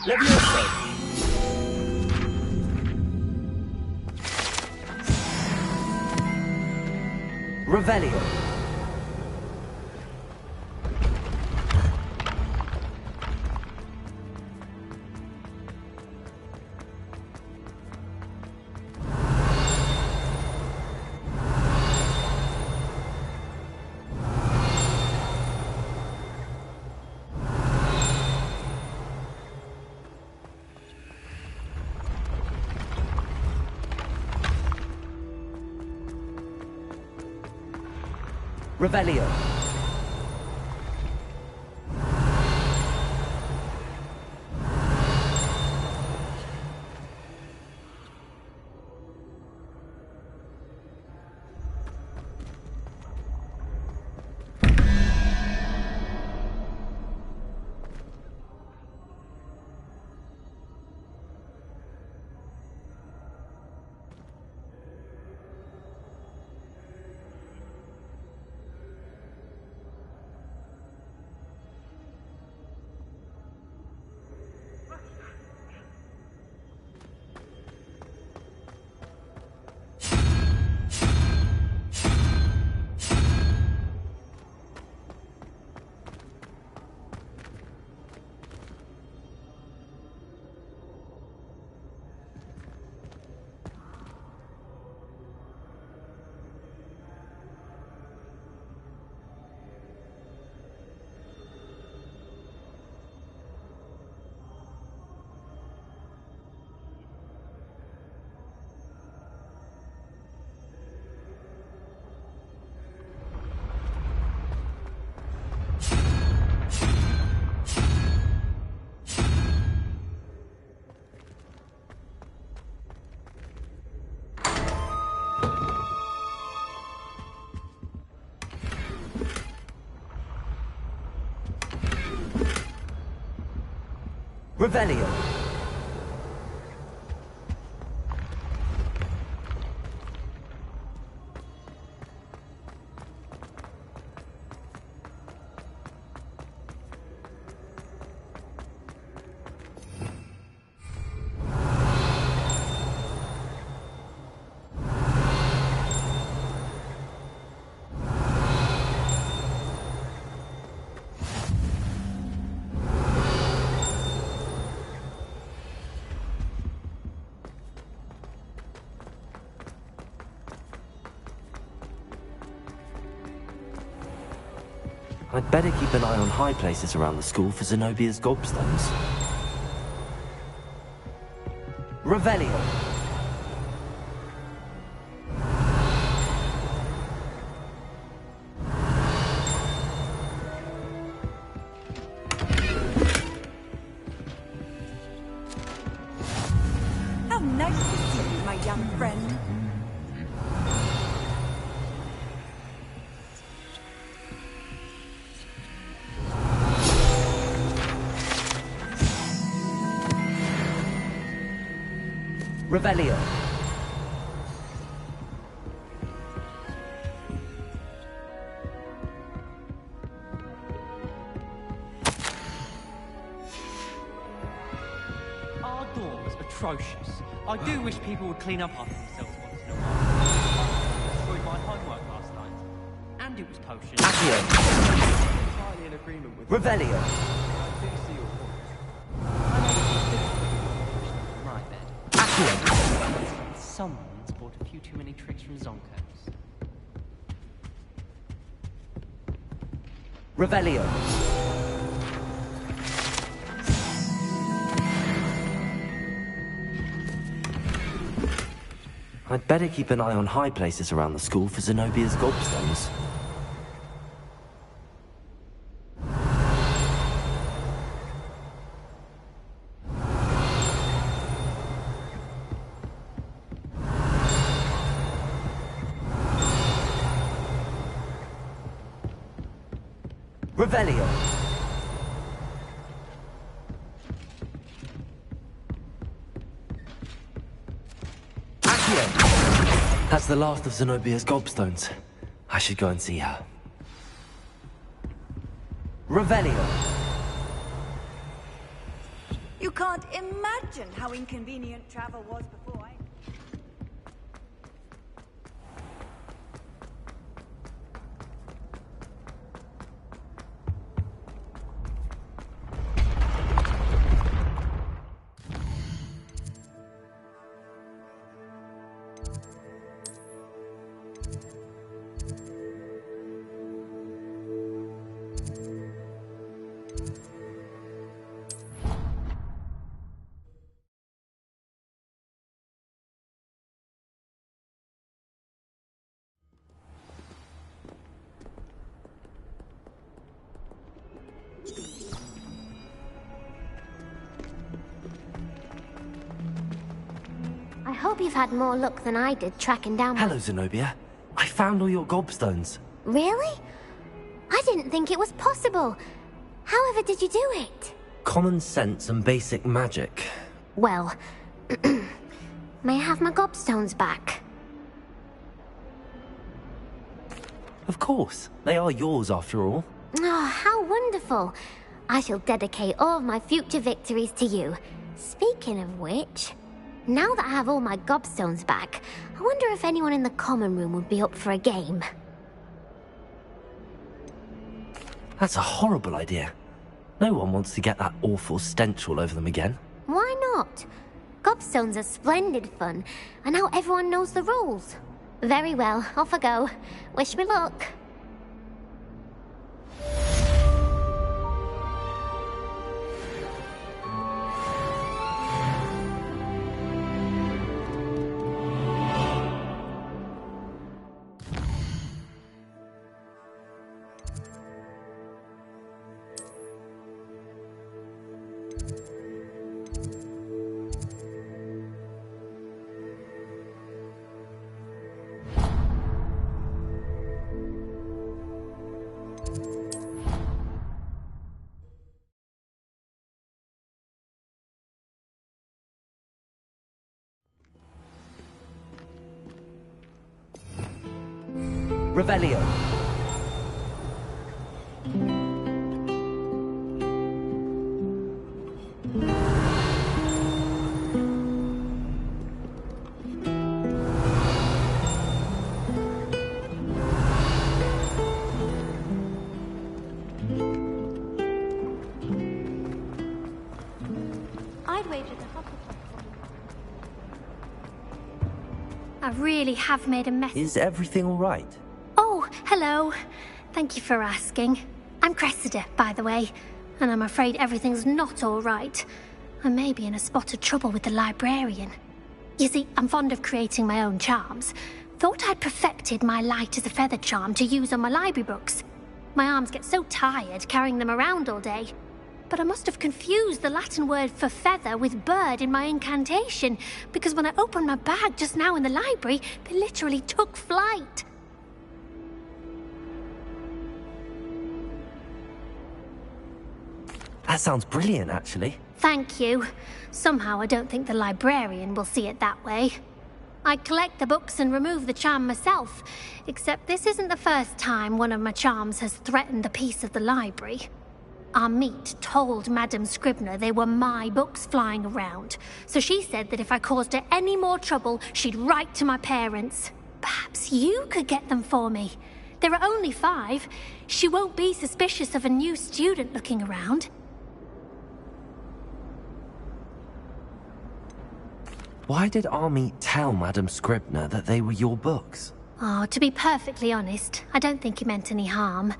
Levioso. Revelio. Revelio. Revelio. I'd better keep an eye on high places around the school for Zenobia's gobstones. Revelio. How nice to see you, my young friend. Revelio. Our dorm was atrocious. I do wish people would clean up after themselves once in a while. I destroyed my homework last night. And it was potions. Accio. Entirely in agreement with Revelio. I do see your point. I made a right bed. Accio. Someone's bought a few too many tricks from Zonkos. Revelio. I'd better keep an eye on high places around the school for Zenobia's gobstones. Revelio. Accio. That's the last of Zenobia's gobstones. I should go and see her. Revelio. You can't imagine how inconvenient travel was before I... I hope you've had more luck than I did tracking down... Hello, Zenobia. I found all your gobstones. Really? I didn't think it was possible. However did you do it? Common sense and basic magic. Well, may I have my gobstones back? Of course. They are yours after all. Oh, how wonderful. I shall dedicate all of my future victories to you. Speaking of which, now that I have all my gobstones back, I wonder if anyone in the common room would be up for a game. That's a horrible idea. No one wants to get that awful stench all over them again. Why not? Gobstones are splendid fun, and now everyone knows the rules. Very well, off I go. Wish me luck. Revelio. I'd wager the I really have made a mess. Is everything all right? Oh, hello. Thank you for asking. I'm Cressida, by the way, and I'm afraid everything's not all right. I may be in a spot of trouble with the librarian. You see, I'm fond of creating my own charms. Thought I'd perfected my light as a feather charm to use on my library books. My arms get so tired carrying them around all day. But I must have confused the Latin word for feather with bird in my incantation, because when I opened my bag just now in the library, they literally took flight. That sounds brilliant, actually. Thank you. Somehow I don't think the librarian will see it that way. I collect the books and remove the charm myself, except this isn't the first time one of my charms has threatened the peace of the library. Our meet told Madame Scribner they were my books flying around, so she said that if I caused her any more trouble, she'd write to my parents. Perhaps you could get them for me. There are only 5. She won't be suspicious of a new student looking around. Why did Army tell Madame Scribner that they were your books? Oh, to be perfectly honest, I don't think he meant any harm.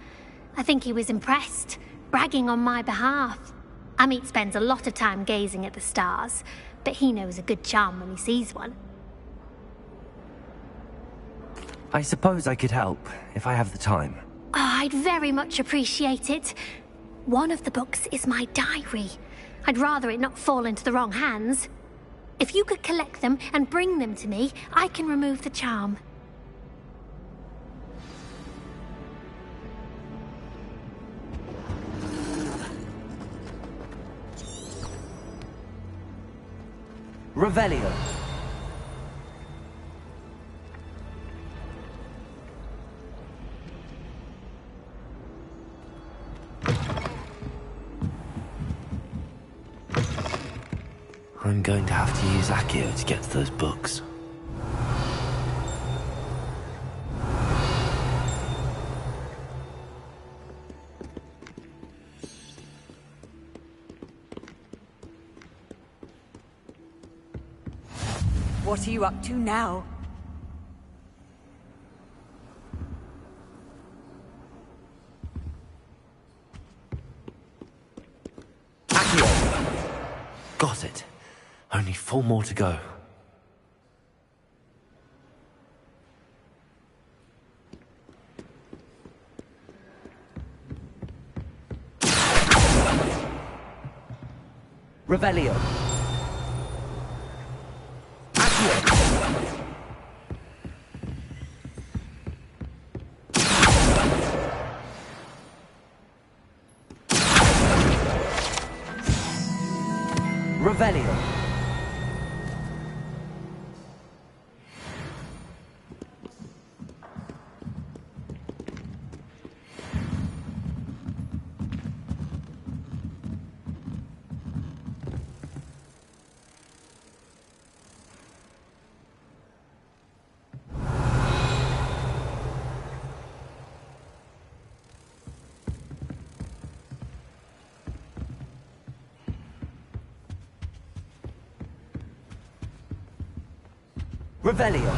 I think he was impressed, bragging on my behalf. Amit spends a lot of time gazing at the stars, but he knows a good charm when he sees one. I suppose I could help, if I have the time. Oh, I'd very much appreciate it. One of the books is my diary. I'd rather it not fall into the wrong hands. If you could collect them and bring them to me, I can remove the charm. Revelio. I'm going to have to use Accio to get to those books. What are you up to now? Accio! Got it. Only 4 more to go. Revelio. Revelio. Revelio.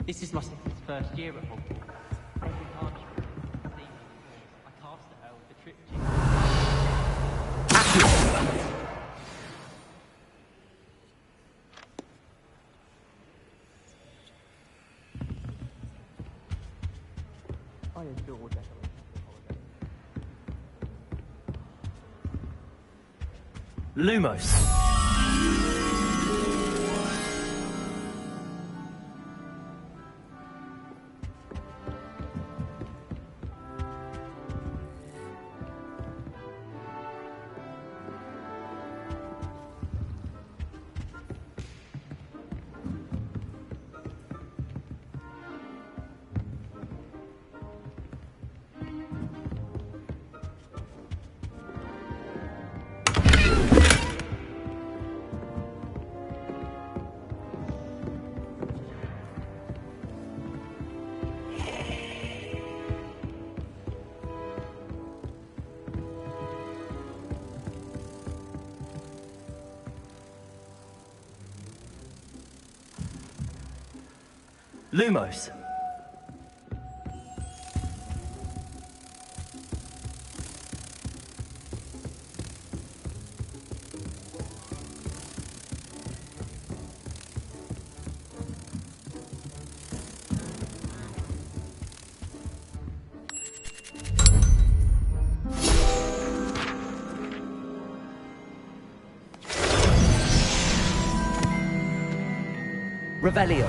This is my sister's first year at Hogwarts. Every time she sees me, I cast at her with the trip jig. I adore decorations for holidays. Lumos. Lumos. Revelio.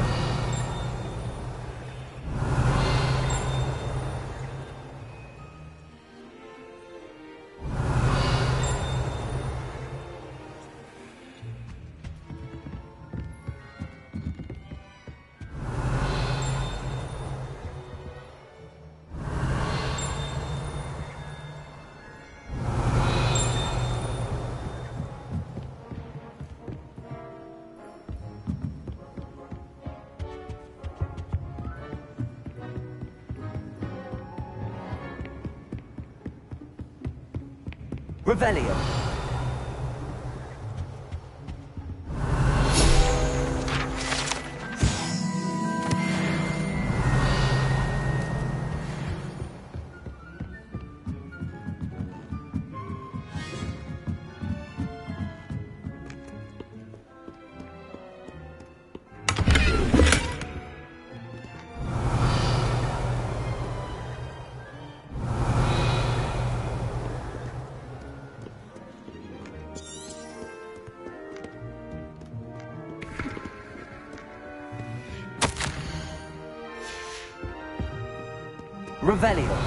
Revelio. Revelio.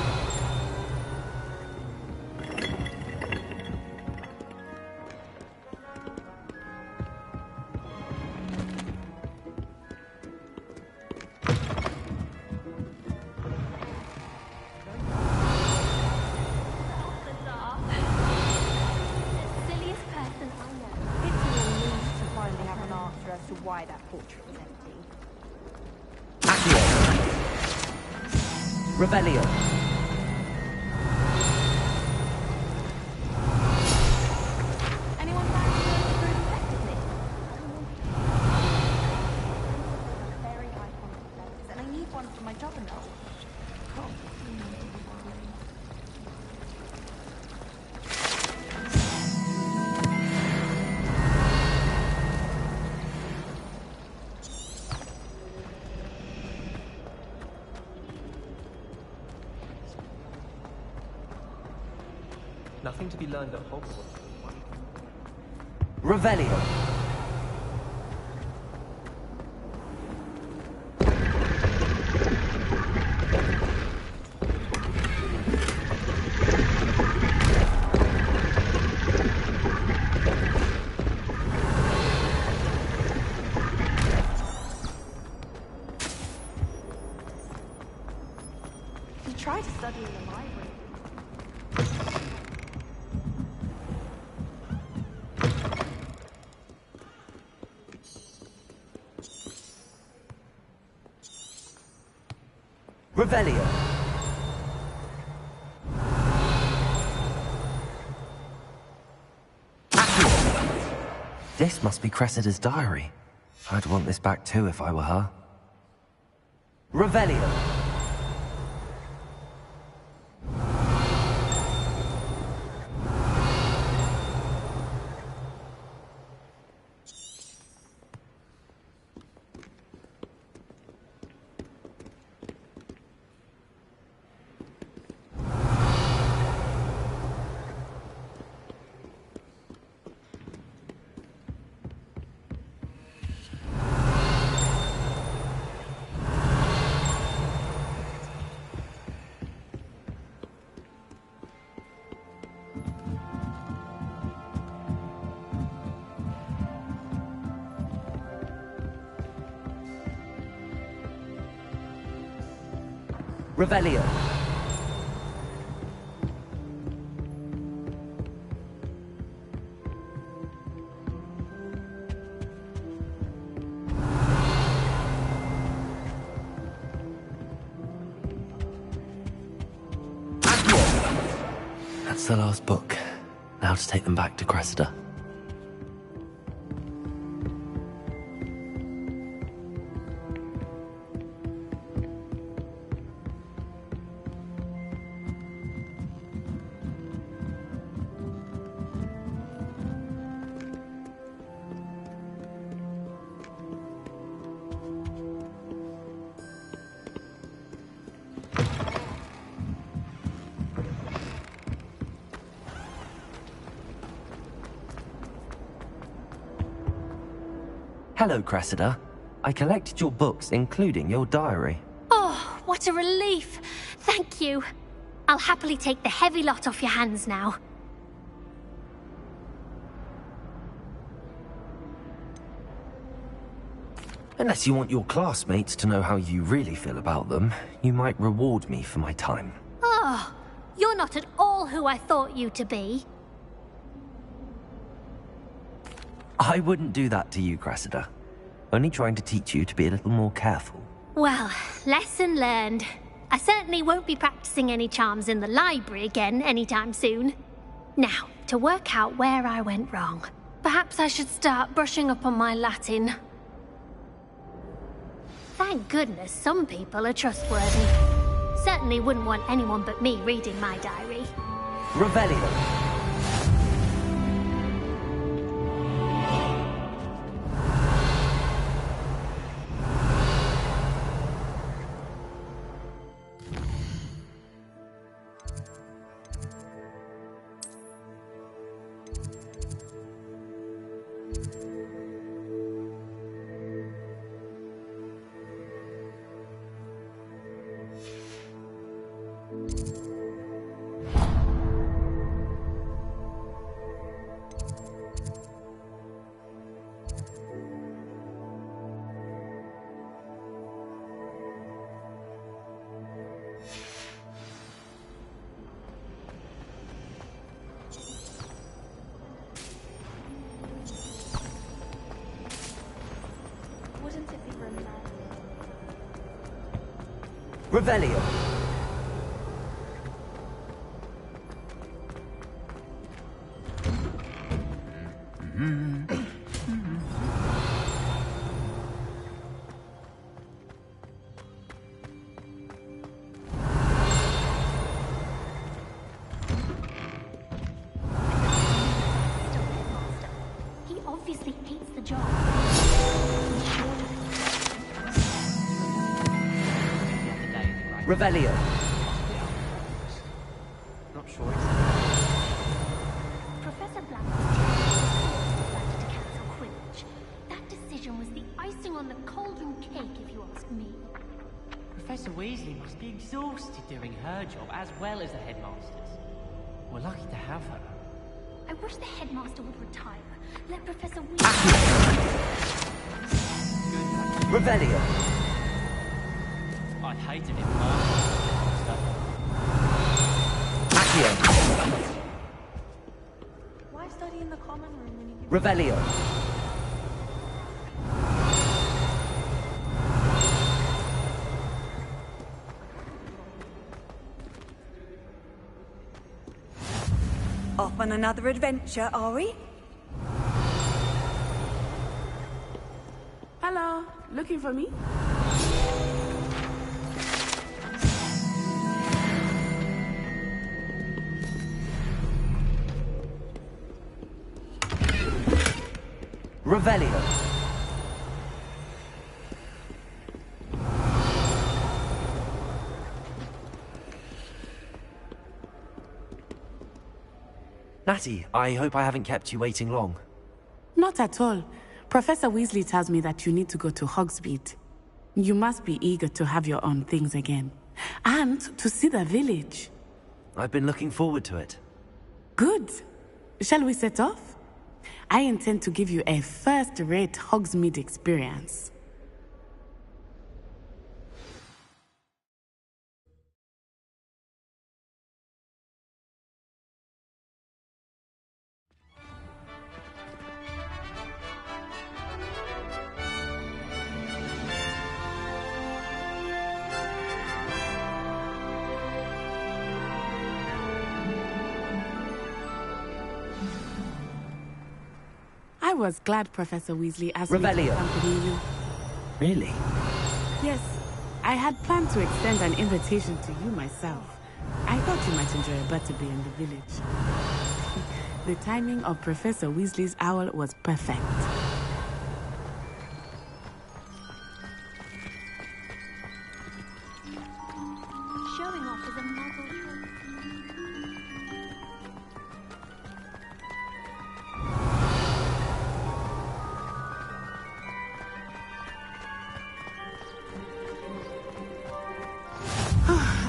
Silliest person I know. It's a relief to finally have an answer as to why that portrait was empty. Accio. Revelio. Anyone found the effectively? Very iconic place, and I need one for my juggernaut. Nothing to be learned at Hogwarts. Revelio. We tried to study in the library. Revelio. Accio. This must be Cressida's diary. I'd want this back too if I were her. Revelio. Revelio. That's the last book. Now to take them back to Cressida. Hello, Cressida. I collected your books, including your diary. Oh, what a relief. Thank you. I'll happily take the heavy lot off your hands now. Unless you want your classmates to know how you really feel about them, you might reward me for my time. Oh, you're not at all who I thought you to be. I wouldn't do that to you, Cressida. Only trying to teach you to be a little more careful. Well, lesson learned. I certainly won't be practicing any charms in the library again anytime soon. Now, to work out where I went wrong. Perhaps I should start brushing up on my Latin. Thank goodness some people are trustworthy. Certainly wouldn't want anyone but me reading my diary. Revelio. Revelio. He obviously hates the job. Revelio. Not sure. Professor Blackwood decided to cancel Quidditch. That decision was the icing on the cauldron cake, if you ask me. Professor Weasley must be exhausted doing her job as well as the headmaster's. We're lucky to have her. I wish the headmaster would retire. Let Professor Weasley... Revelio. I hated him last Accio. Why study in the common room when you can... Revelio. Off on another adventure, are we? Hello, looking for me? Revelio. Natty, I hope I haven't kept you waiting long. Not at all. Professor Weasley tells me that you need to go to Hogsmeade. You must be eager to have your own things again. And to see the village. I've been looking forward to it. Good. Shall we set off? I intend to give you a first-rate Hogsmeade experience. I was glad Professor Weasley asked me to accompany you. Really? Yes, I had planned to extend an invitation to you myself. I thought you might enjoy a butterbeer in the village. The timing of Professor Weasley's owl was perfect. Showing off is a muggle trick.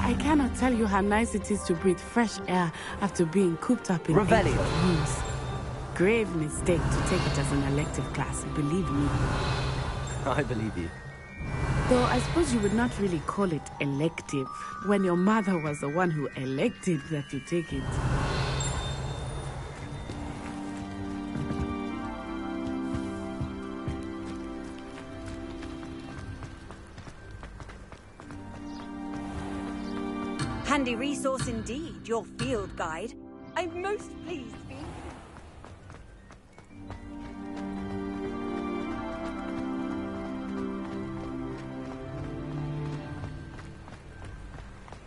I cannot tell you how nice it is to breathe fresh air after being cooped up in Revelio. ancient rooms. Grave mistake to take it as an elective class, believe me. I believe you. Though I suppose you would not really call it elective, when your mother was the one who elected that you take it. Handy resource indeed, your field guide. I'm most pleased to be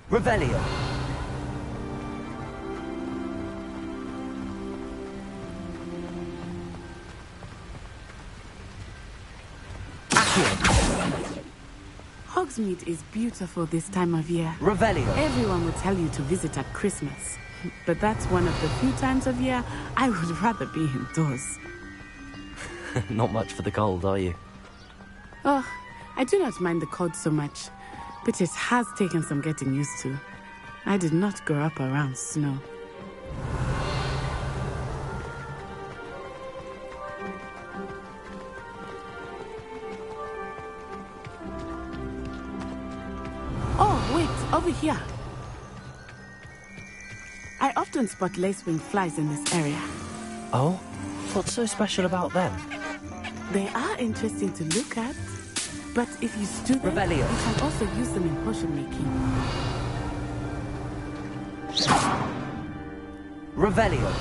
Revelio. Hogsmeade is beautiful this time of year. Revelio. Everyone would tell you to visit at Christmas. But that's one of the few times of year I would rather be indoors. Not much for the cold, are you? Oh, I do not mind the cold so much, but it has taken some getting used to. I did not grow up around snow. Oh, wait, over here. I often spot lacewing flies in this area. Oh? What's so special about them? They are interesting to look at. But if you stew them, Revelio. you can also use them in potion making. Revelio.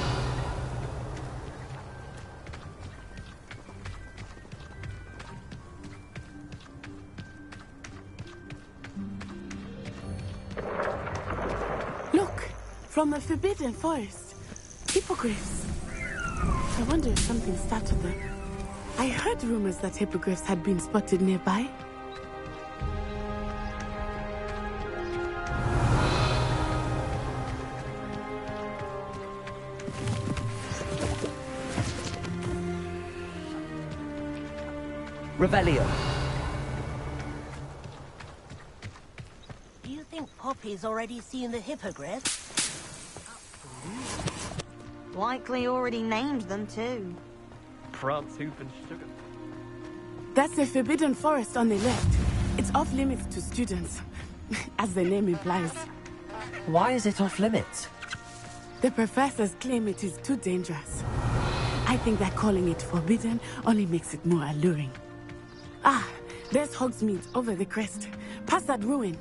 Look, from a forbidden forest. Hippogriffs. I wonder if something startled them. I heard rumors that hippogriffs had been spotted nearby. Revelio. Do you think Poppy's already seen the hippogriff? Likely already named them too. Prance, hoof, and sugar. That's the forbidden forest on the left. It's off limits to students, as the name implies. Why is it off limits? The professors claim it is too dangerous. I think that calling it forbidden only makes it more alluring. Ah, there's Hogsmeade over the crest. Past that ruin.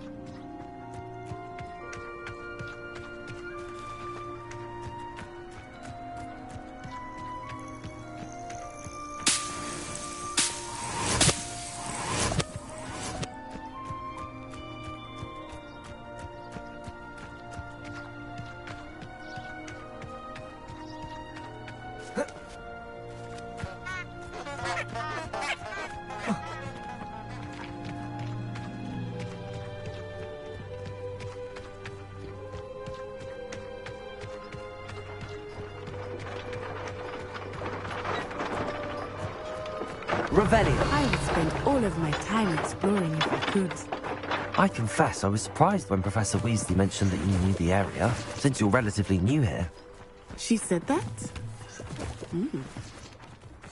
Revelio. I would spend all of my time exploring if I could. I confess I was surprised when Professor Weasley mentioned that you knew the area, since you're relatively new here. She said that? Hmm.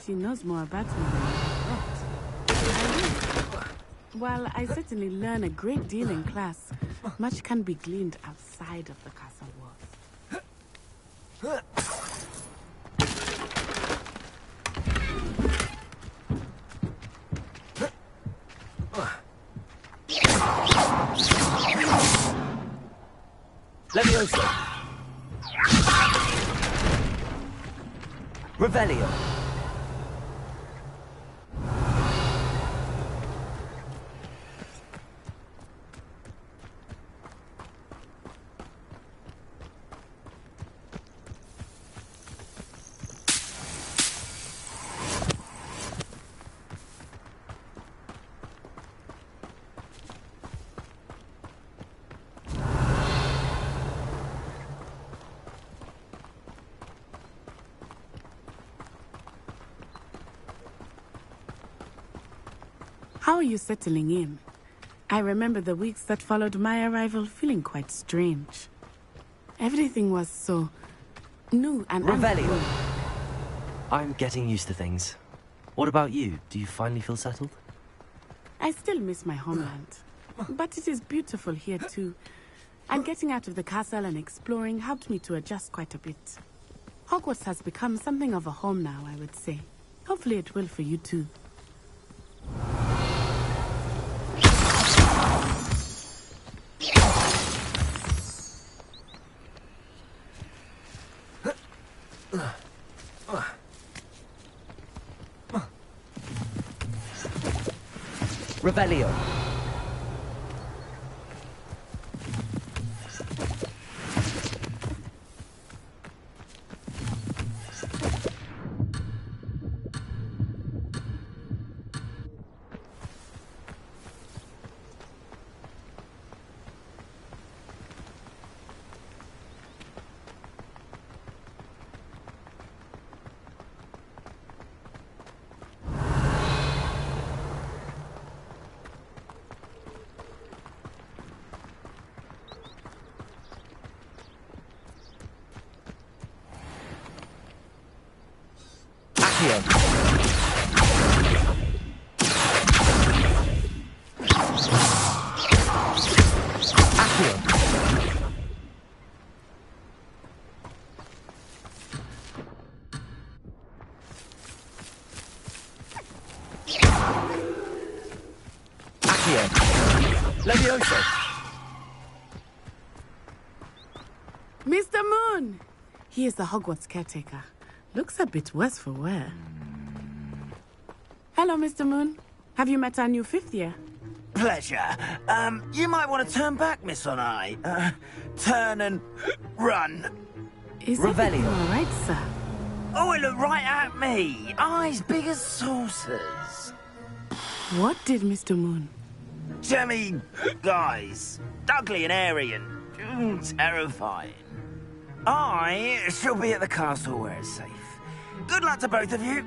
She knows more about me than I thought. While I certainly learn a great deal in class, much can be gleaned outside of the castle walls. Levioso. Revelio. How are you settling in? I remember the weeks that followed my arrival feeling quite strange. Everything was so new and Revelio. uncool. I'm getting used to things. What about you? Do you finally feel settled? I still miss my homeland, but it is beautiful here too. And getting out of the castle and exploring helped me to adjust quite a bit. Hogwarts has become something of a home now, I would say. Hopefully it will for you too. Revelio. Levioso! Mr. Moon! He is the Hogwarts caretaker. Looks a bit worse for wear. Hello, Mr. Moon. Have you met our new fifth year? Pleasure. You might want to turn back, Miss Onai. Turn and run. Is everything all right, sir? Oh, it looked right at me. Eyes big as saucers. What did Mr. Moon? Jemmy guys. Ugly and airy and terrifying. I shall be at the castle where it's safe. Good luck to both of you.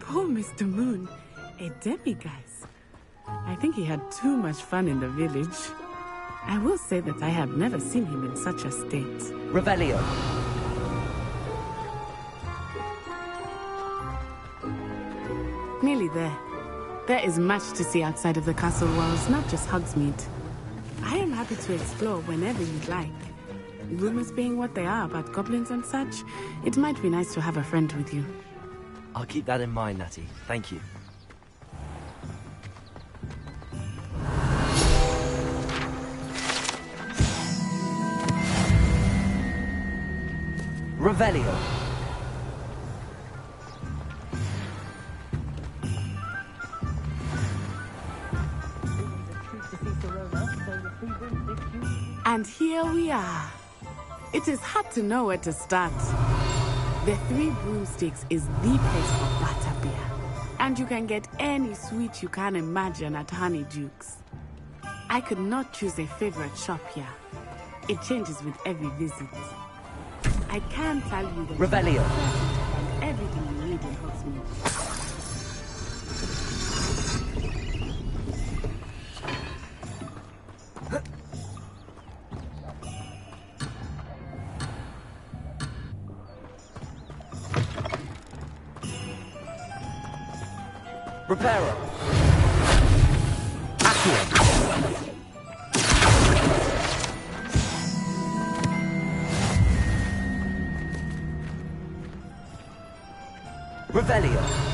Poor Mr. Moon. A demiguise. I think he had too much fun in the village. I will say that I have never seen him in such a state. Revelio. Nearly there. There is much to see outside of the castle walls, not just Hogsmeade. I am happy to explore whenever you'd like. Rumors being what they are about goblins and such, it might be nice to have a friend with you. I'll keep that in mind, Natty. Thank you. Revelio. And here we are. It is hard to know where to start. The Three Broomsticks is the place for butterbeer. And you can get any sweet you can imagine at Honeydukes. I could not choose a favorite shop here. It changes with every visit. I can tell you that Revelio. And everything you need in Hogsmeade. Reparo. Accio. Revelio.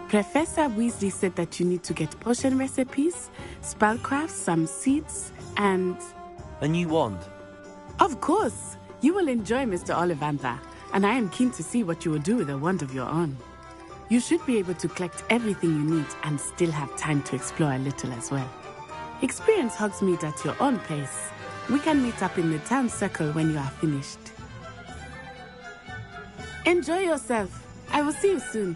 Professor Weasley said that you need to get potion recipes, spellcrafts, some seeds, and... A new wand. Of course! You will enjoy Mr. Ollivander, and I am keen to see what you will do with a wand of your own. You should be able to collect everything you need and still have time to explore a little as well. Experience Hogsmeade at your own pace. We can meet up in the town circle when you are finished. Enjoy yourself. I will see you soon.